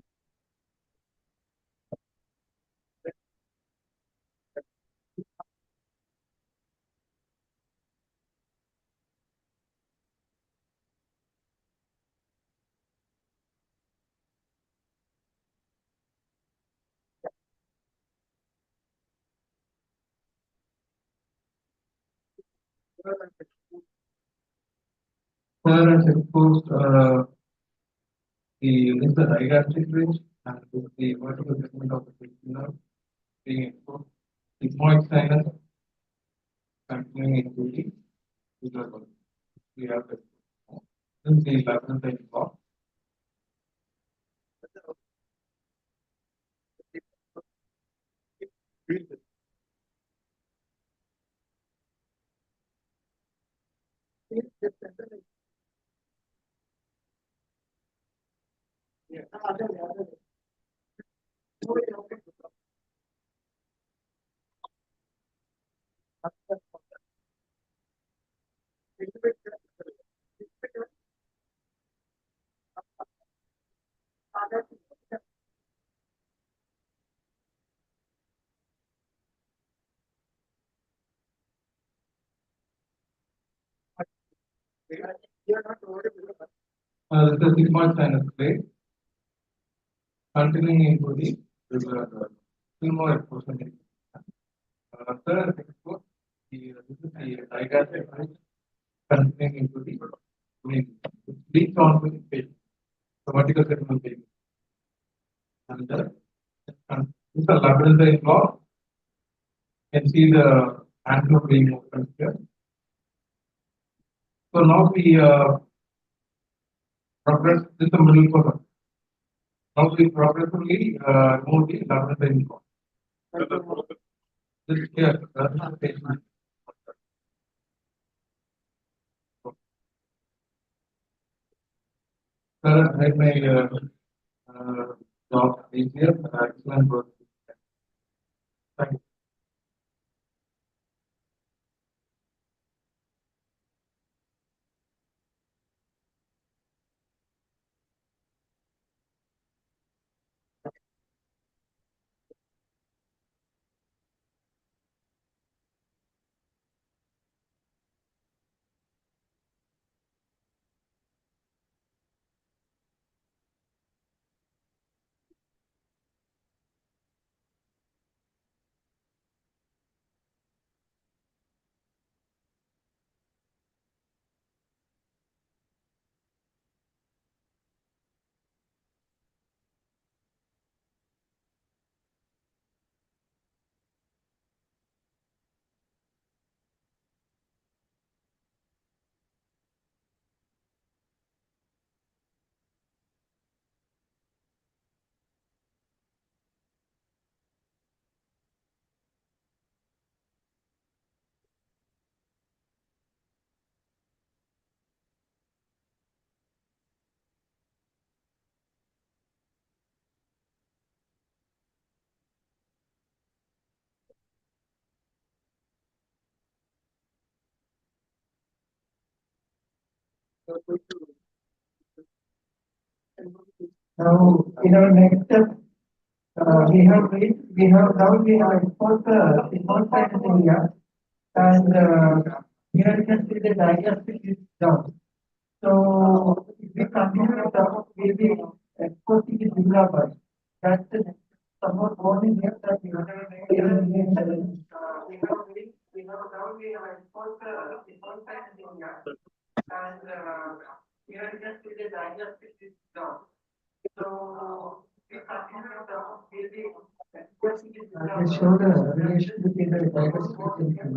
Further as exposed the right gastric ridge and the vertical segment of the cranial being exposed. Sigmoid sinus continuing into the usual body. We have the lateral side block. This is sigmoid sinus plate. Continuing into the sigmoid portion. Third, this is the digastric plate. Continuing into the leads on to the page, the vertical segment page. And this is a labyrinthine block. You can see the angle being opened here. So now we progress this is the middle column. Now we progressively move the labyrinthine block. This here, that's the patient. Sir, I may job easier. Excellent work. Thank you. Now, in our next step, we have now we have exposed the remote side area, and here you can see the diagnostic is down. So if we continue with the we will be exposing the developer. That's the somewhat warning here that we have we have now we have exposed the remote side area, and here you can see the diagnostic is down. So we continue with the we will be exposing the developer. Show the relation between the diagnostic and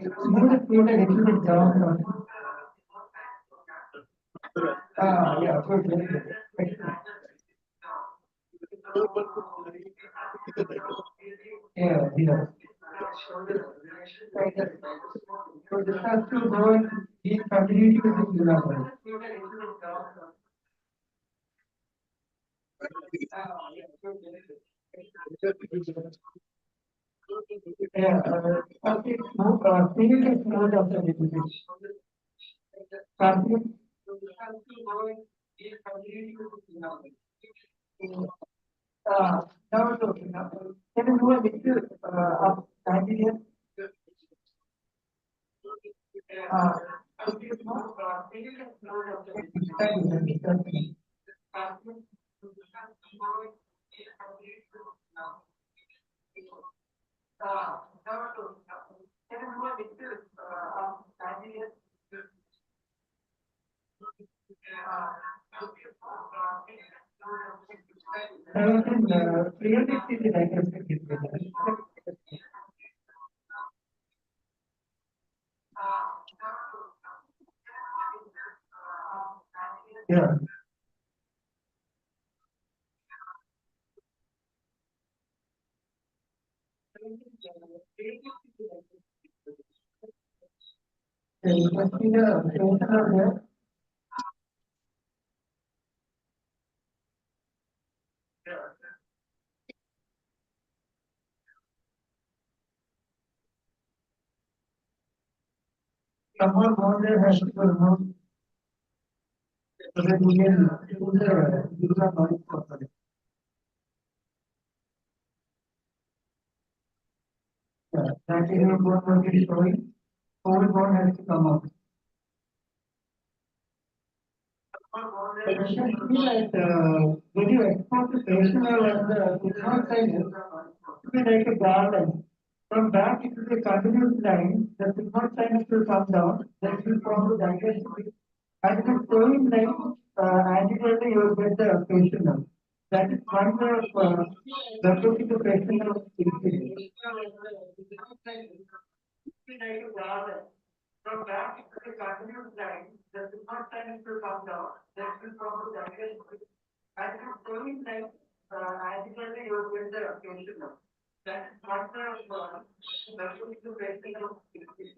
you just put a little bit down. Yeah, good, very good. Yeah, yeah. So this has to go in continuity with the developer. Yeah, okay, clinical note of the little bit. Now, can you do a little of 90 years? Clearly see the diagnostic is yeah. You can see the patient are there. Someone more there has to remove. So that we can use the noise properly. That is what we are showing. Whole bone has to come up. It should be like, when you export the patient and the physical side, it should be like a garland. From back it will be a continuous line, the physical side will come down, then it will form the digestive. And if it's flowing line, anteriorly you will get the patient. That is one way of, representing the patient of species. From back it will be a continuous line, the physical side will come down, then it will form the digestive. And if it's flowing line, anteriorly you will get the patient. That is one way of, representing the patient of species.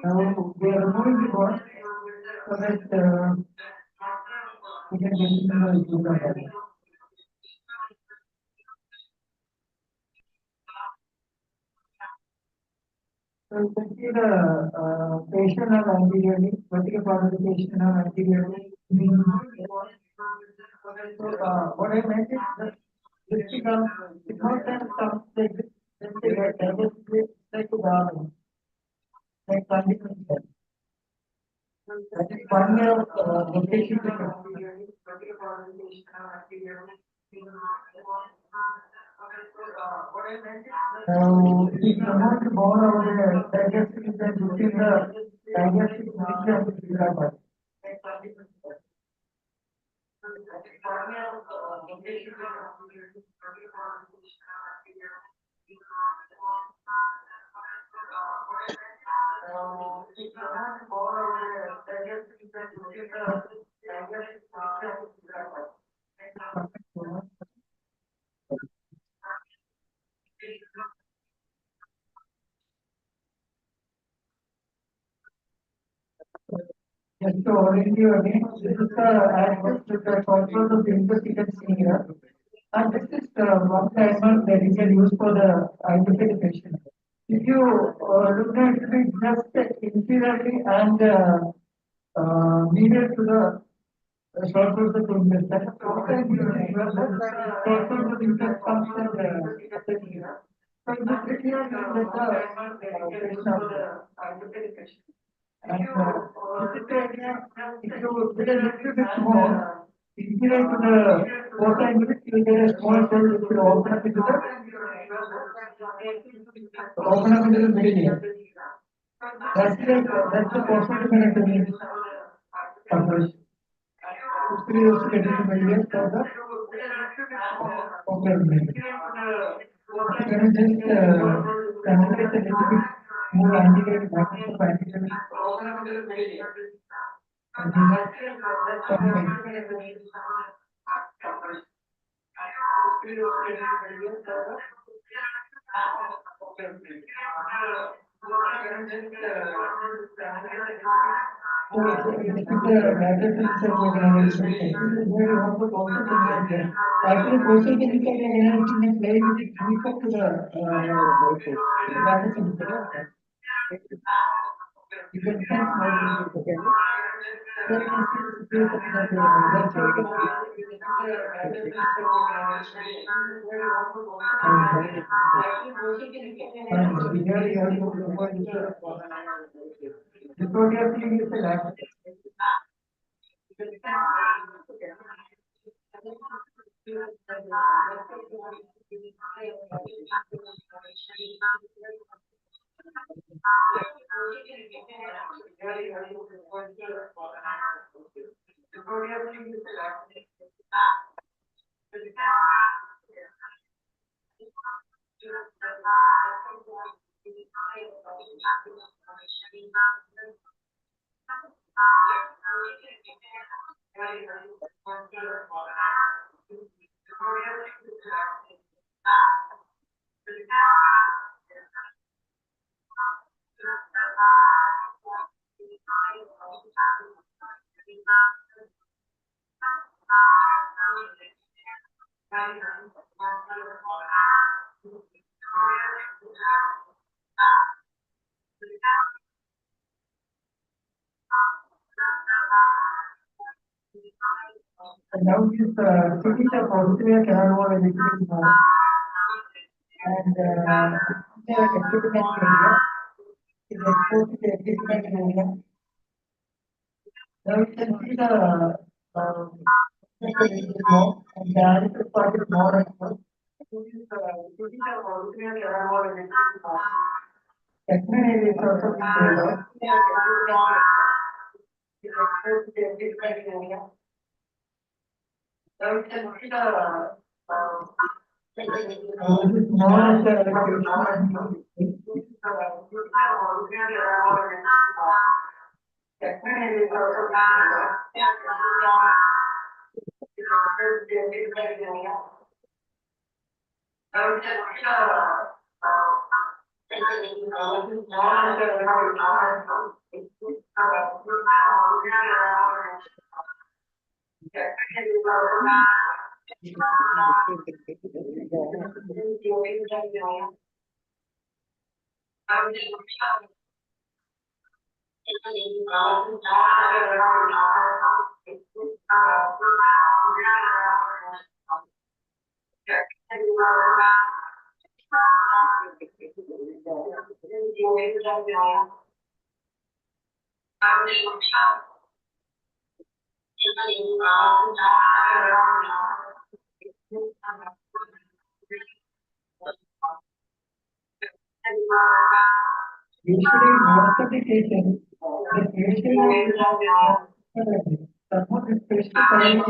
Now we are removing the bone so that we can get into the human body. So you can see the patient are anteriorly, vertical part of the patient are anteriorly. So what I meant is that this becomes, it not that comes like this, then they get digested like a garment, like continuous step. That is one way of location the anteriorly, vertical part of the patient are anteriorly. Now, if you want to bone over the digestive system between the digestive system and the physical body. Just to orient you again, this is the aspect which are control of the intoxication here. And this is one timer that you can use for the identification. If you look at it just inferiorly and near to the short course of the that is short course of interest comes from the so in this video, you get the identification. And this is the area, if you get a little bit more, inferior to the fossa index, you get a small cell which will open up into the middle. That's the fossa anatomy coverage. It's really also getting the middle for the open middle. Can you just concentrate a little bit more anterior back of the anterior? You can sense my And now this city of Austria cannot more a little bit more. And the equipment area is exposed to the equipment area. Now you can see the more and the other part is more and more. So this city of Austria cannot more a little bit more. Equipment area is also being is exposed to the equipment area. Now you can see the this is more of the usually most of the cases, the patient support is specifically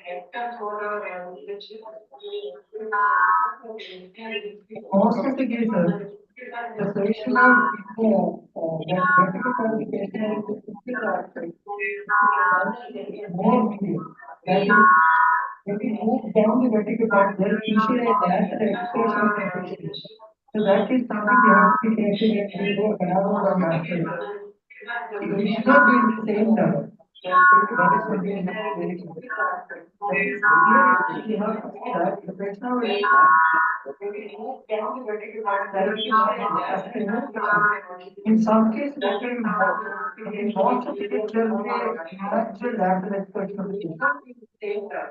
except for the election, we still have to most of the cases, the solution of that vertical communication is more medium. That is, when we move down the vertical part, there is usually a natural expression of the. So that is something we have to be careful when we go around or master. We should not do in the same level. That is what we have very clear. We have to see that the person will in some cases, that will in most of the cases, there will be a natural lateral expression of the same time.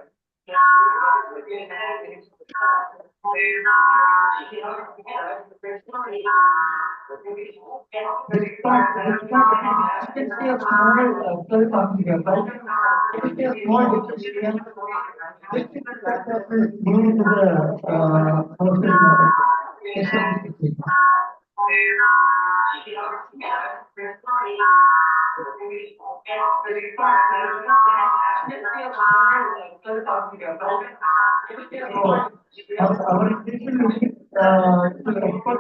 Our intention is to export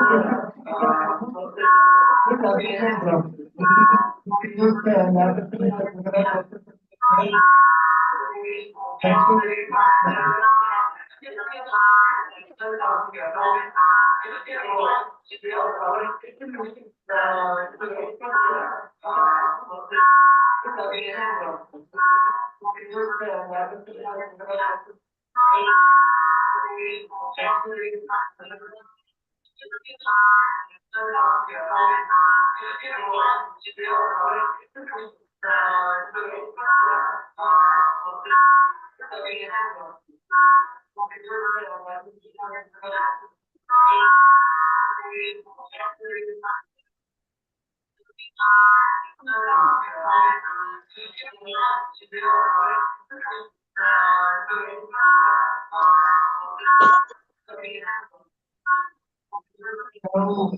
So,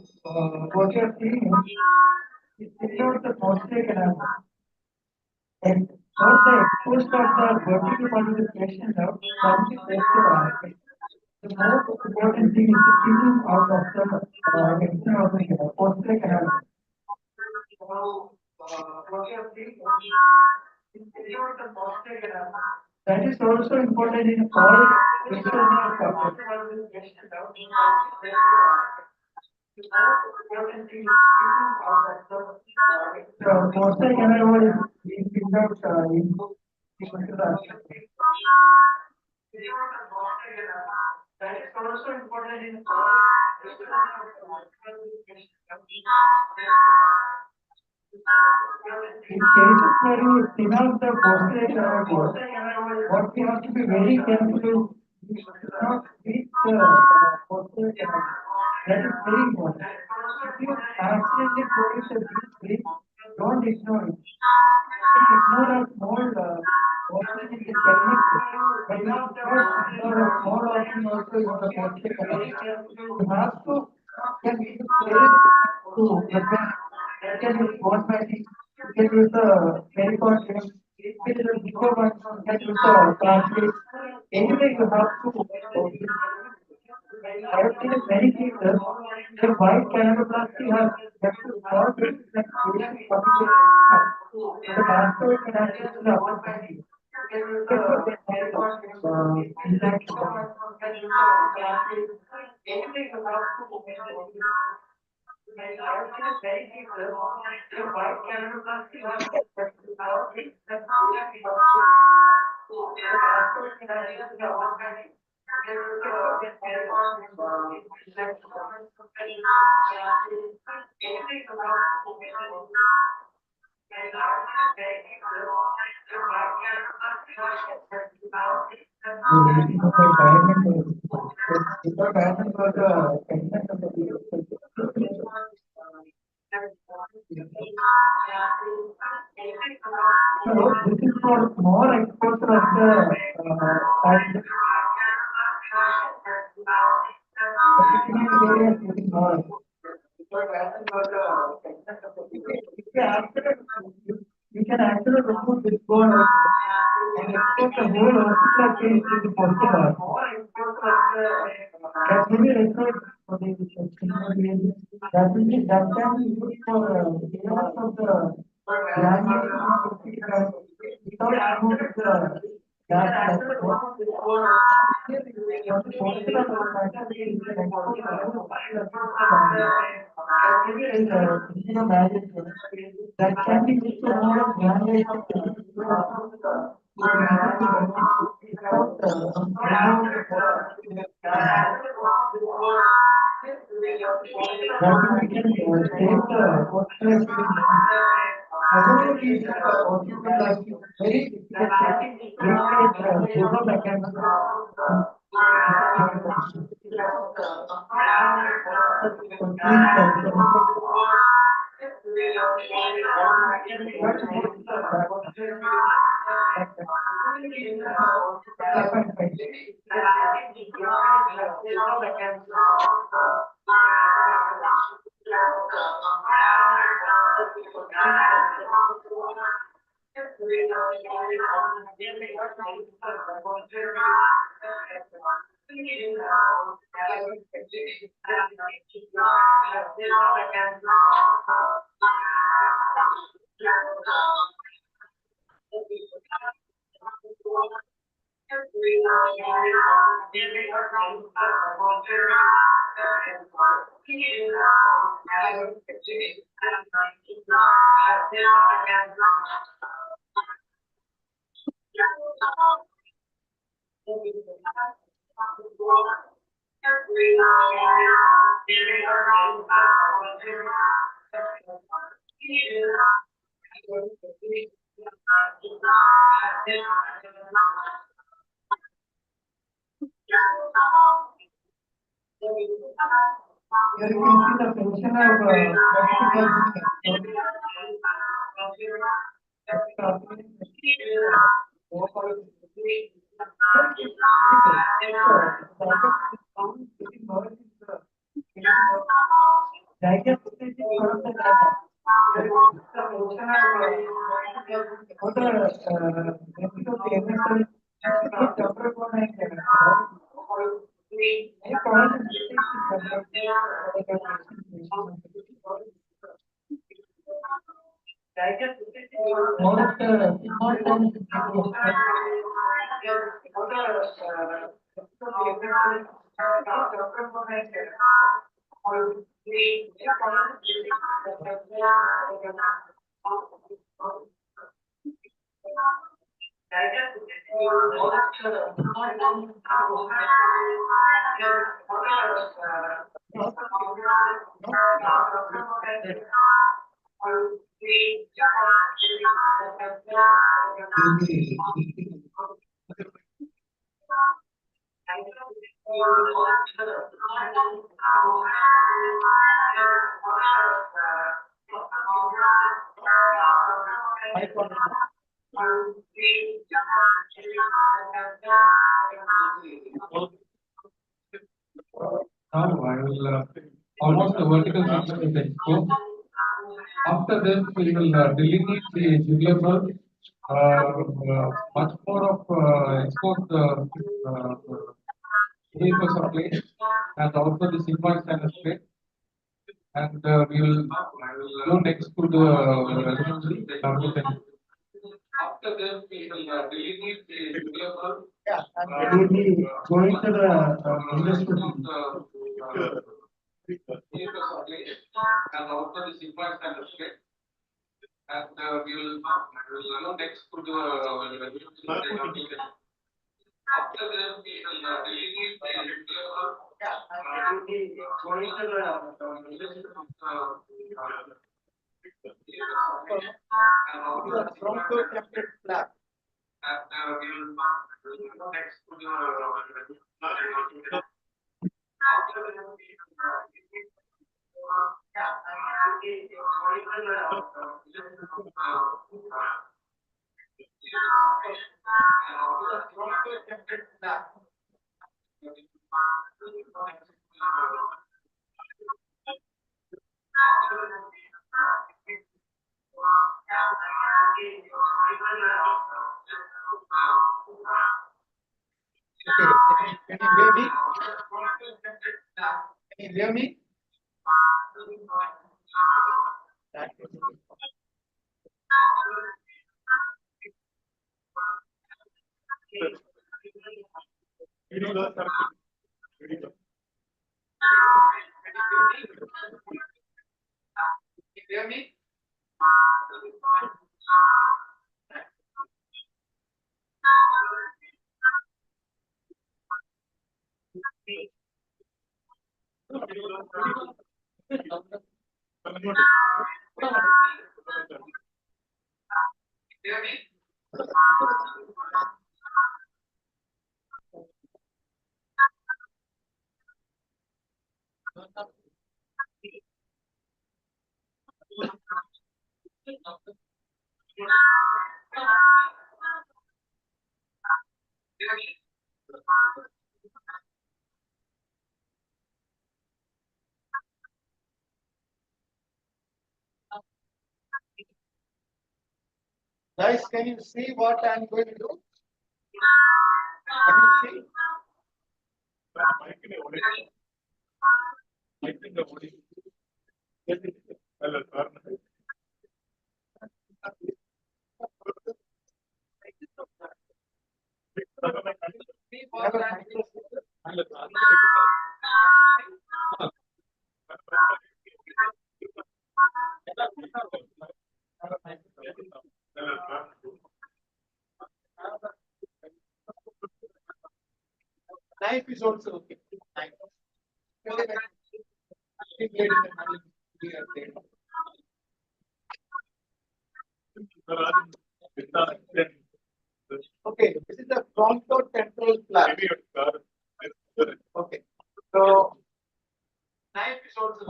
what you're seeing is without the prostate canal. And for the exposed of the vertical part of the patient out from the posterior aspect. The most important thing is the cleaning out of the extent of the posterior canal. So, what you're seeing is without the prostate canal. That is also important in all cases of the patient out from the posterior aspect. So, posterior canal is being picked out in that is also important in in cases where we thin out the posterior canal, what we have to be very careful is we should not reach the posterior canal. That is very important. If you accidentally produce a deep breath, don't ignore it. Ignore a small opening in the pelvic, but you should not ignore a small opening also in the posterior canal. You have to get into place to prepare. You can use bone matting, you can use the pericardum, you can use the bigger one, you can use the translate. Anyway, you have to. I have seen many cases where white canaloplasty has left to small cases like patient the mastoid can actually the upper body. So this is for more exposure of the you can actually remove this bone and expose the whole orbital case to the posterior. That will be required for the that will be that can be used for layers of the granule without removing the gas. That can be used to remove granulation Here you can see the function of Now I will almost the vertical section is exposed. After this, we will delineate the jugular bulb. Much more of exposed fossa plate and also the sigmoid sinus plate. And we will go next to the after this, we will delineate the jugular bulb. we will be going to the endoscopic. And also the sigmoid sinus plate. And we will go next to the after this, we will delineate the jugular bulb. We will be going to the Bronchotemplate flap. And we will go next to the Bronchotemplate flap. Okay, can you hear me? Can you hear me? That is okay. Can you hear me? Hear me? Hear me? Guys, can you see what I'm going to do? Can you see? See what I'm doing? Knife is also okay. Knife. Okay, this is the frontotemporal flap. Okay, so knife is also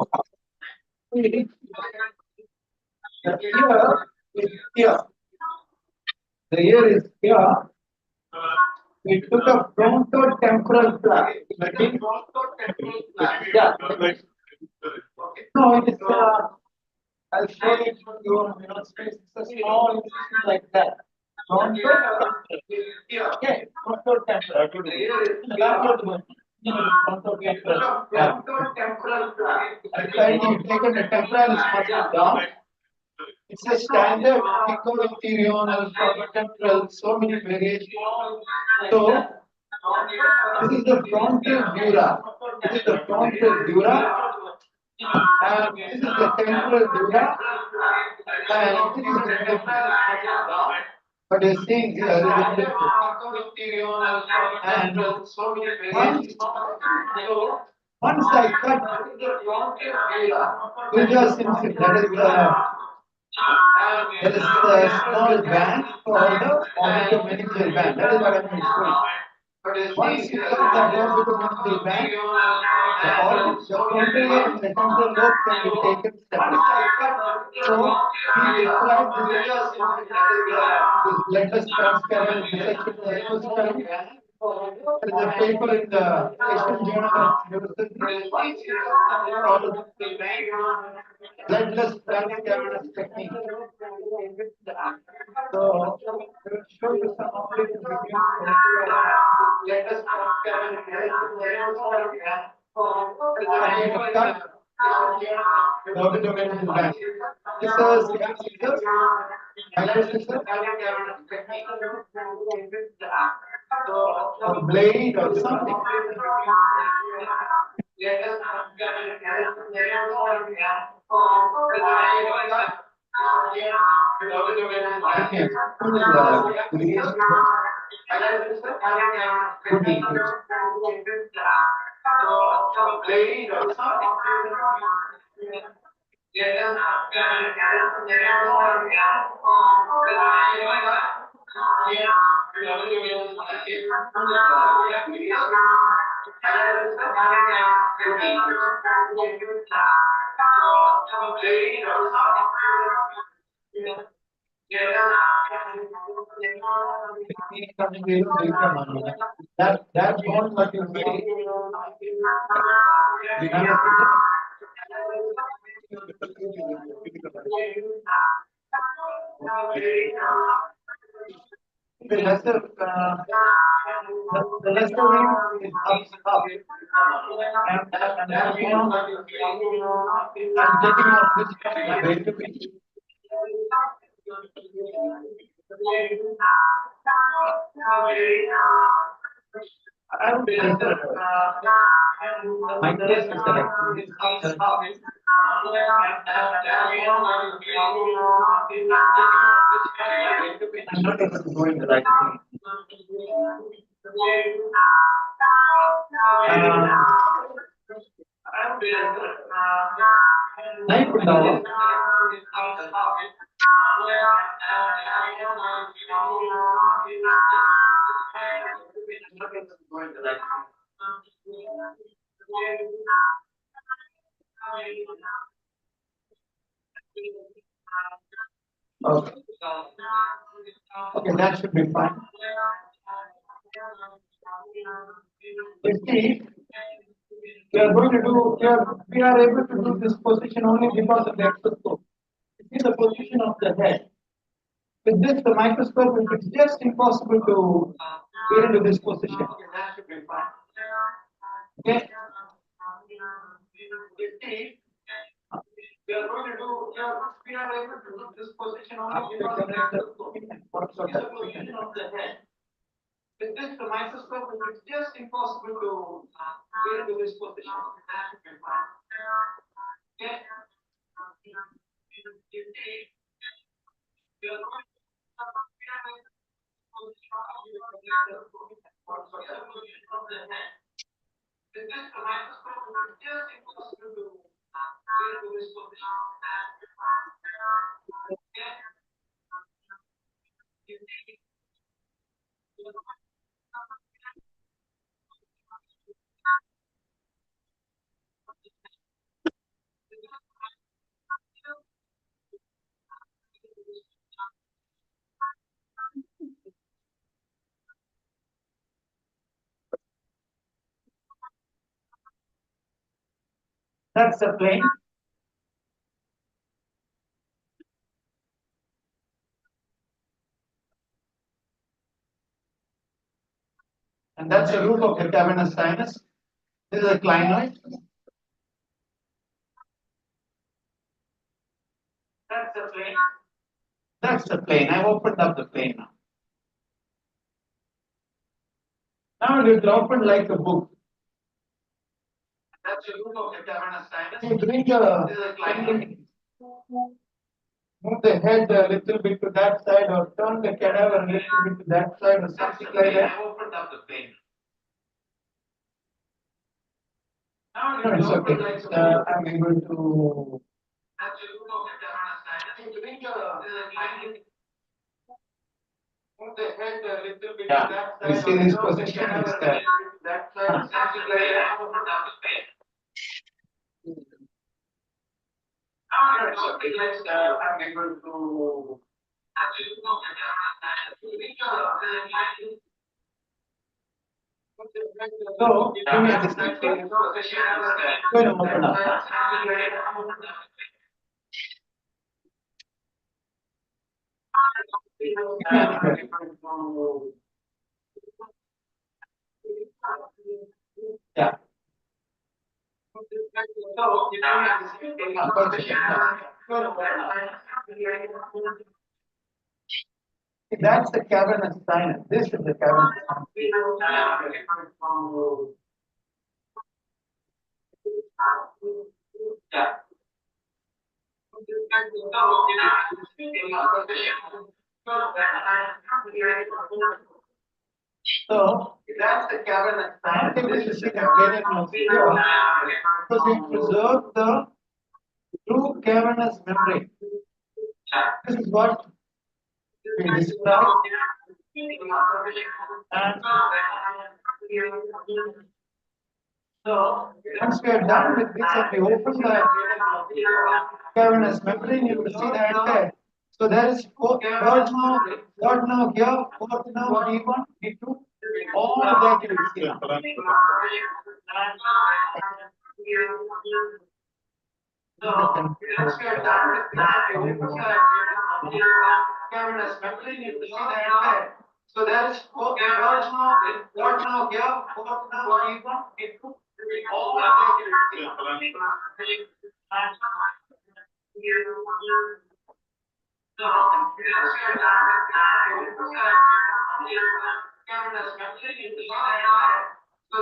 okay. The ear is here. The ear is here. We took a frontotemporal flap. Yeah. Okay. No, it is. I'll show it to you. It's a small incision like that. Okay. Frontotemporal. The ear is frontotemporal. At times you taken the temporal muscle down. It's a standard pico-inferior, temporal, so many variations. So this is the frontal dura. This is the frontal dura. And this is the temporal dura. And this is the temporal. But you're seeing here, there is a difference. And once I cut Dura, that is there is a small band called the orbitomenical band. That is what I'm going to show you. Once you cut that orbitomenical band, the frontal and the temporal lobe can be taken separately. So we describe this bloodless transparent dissection of the ecosystem. There is a paper in the Asian Journal of Neurosurgery called bloodless transcavernous technique. So, I will show you some of the bloodless transcavernous this is or blade or something. That bone what you see. The lesser ring is up. And taking off this very quickly. I would say my case is that I'm not able to go in the right thing. Knife now. Okay. Okay, that should be fine. You see, we are going to do, we are able to do this position only because of the exoscope. You see the position of the head. With this, the microscope, it is just impossible to get into this position. That should be fine. Okay. You see, we are going to do, we are able to do this position only because of the exoscope. It is the position of the head. With this, the microscope, it is just impossible to get into this position. That should be fine. Okay. You see, we are going to position of the head. That's the plane. And that's the roof of the cavernous sinus. This is a clinoid. That's the plane. That's the plane. I've opened up the plane now. Now it will open like a book. That's the roof of the cavernous sinus. You bring this is a clinoid. Move the head a little bit to that side or turn the cadaver a little bit to that side or something like that. I opened up the plane. No, it's okay. I'm able to. Yeah, you see this position is there. I'm able to. So, give me a distance. Going to open up. Yeah. That's the cavernous sinus. This is the cavernous sinus. Yeah. So that's the cavernous sinus. This is the cavernous sinus. Because we preserve the true cavernous membrane. This is what we describe. And so once we are done with this and we open the cavernous membrane, you will see the entire. So there is third now here, fourth now, D1, D2, all of that you will see. So once we are done with this and we open the cavernous membrane, you will see the entire. So there is third now here, fourth now, D1, D2. All of that you will see.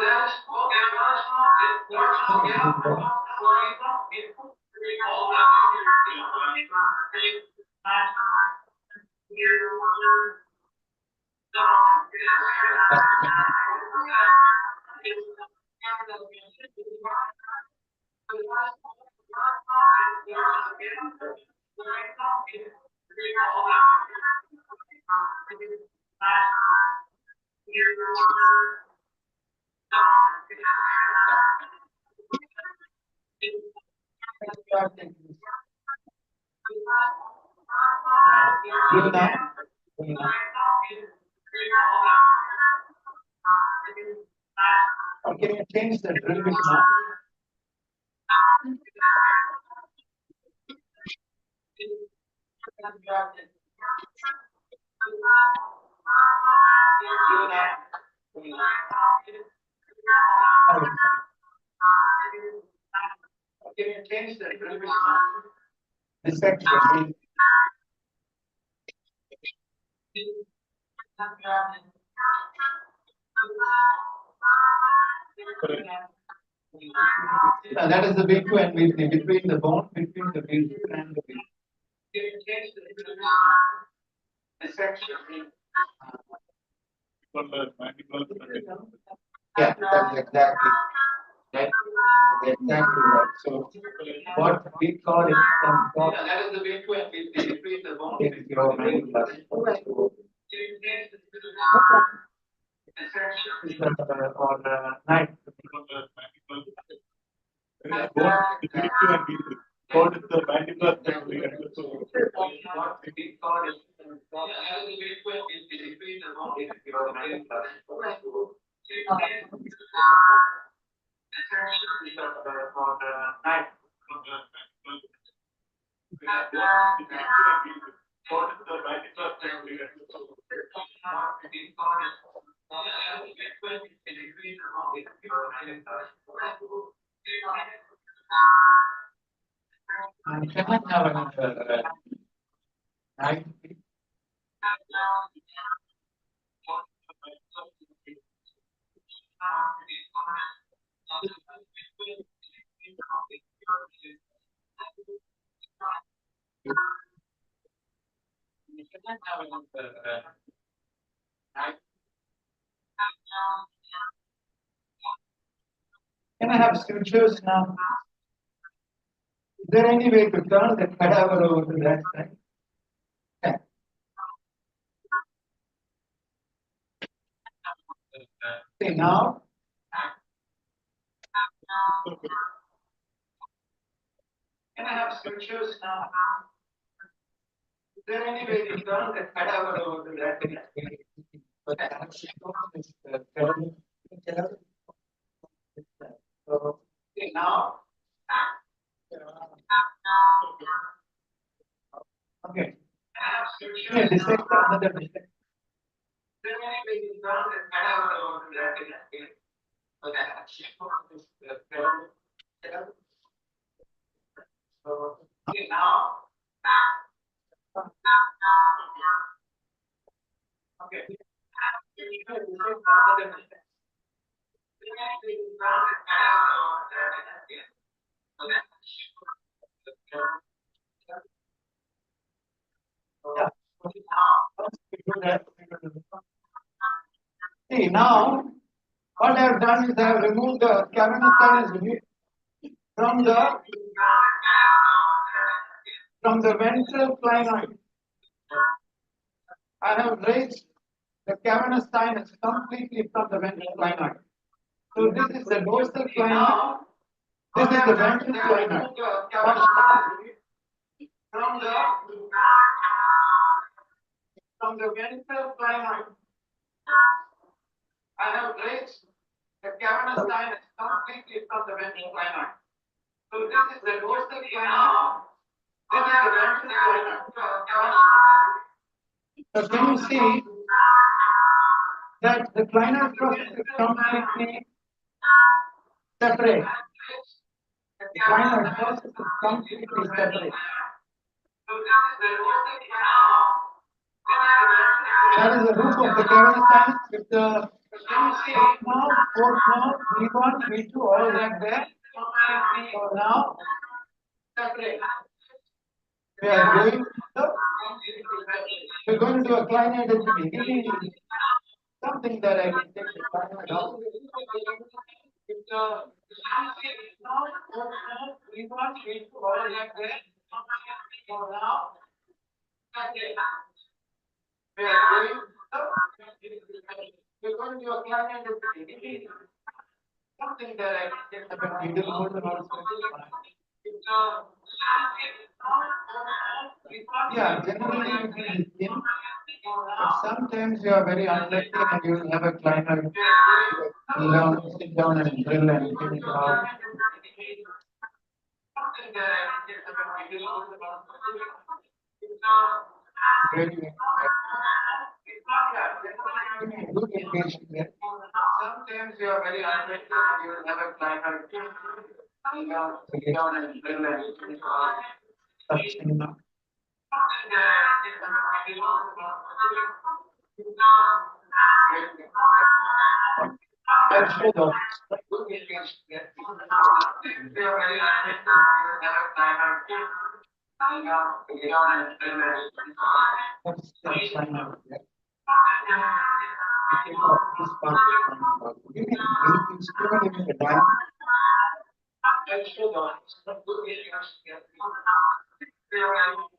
So that's can you change the drill bit now? Can you change the drill bit now? Dissection. That is the big two and between the bone, between the big two and the big. Can you change the drill bit now? Dissection. Yeah, that's exactly. exactly right. So what we call it from God. That is the way to increase the bone. Is your mandibular. Or night. What is the mandibular spine? What we call it from God. That is the way to increase the bone. Is your mandibular. Night. What is the mandibular spine? And can I have another night? Can I have another night? Can I have sutures now? Is there any way to turn the cadaver over to that side? Yeah. See now. Can I have sutures now? Is there any way to turn the cadaver over to that side? So, see now. Okay. Yeah, dissect another dissect. So, now. Okay. See now, what I have done is I have removed the cavernous sinus from the ventral clinoid. I have raised the cavernous sinus completely from the ventral clinoid. So this is the dorsal clinoid. This is the ventral clinoid. From the ventral clinoid, I have raised the cavernous sinus completely from the ventral clinoid. So this is the dorsal clinoid. This is the ventral clinoid. So can you see that the clinoid process is completely separate? The clinoid process is completely separate. That is the roof of the cavernous sinus with the fourth nerve, V1, V2, all that there. So now, separate. We are going to do a clinoid at the beginning. Something that I can take the clinoid out. With the V1, V2, all that there. So now, separate. We're going to do a clinoid at the beginning. Something that I can take the middle motor also. Yeah, generally you can begin, but sometimes you are very unlucky and you will have a clinoid. Sit down and drill and finish it out. Really, good indication there. Sometimes you are very unlucky and you will have a clinoid. Sit down and drill and finish it out. Touching now. I'll show the good indication there. That's fine out there. Take off this part of the instrument in the line. Thank you.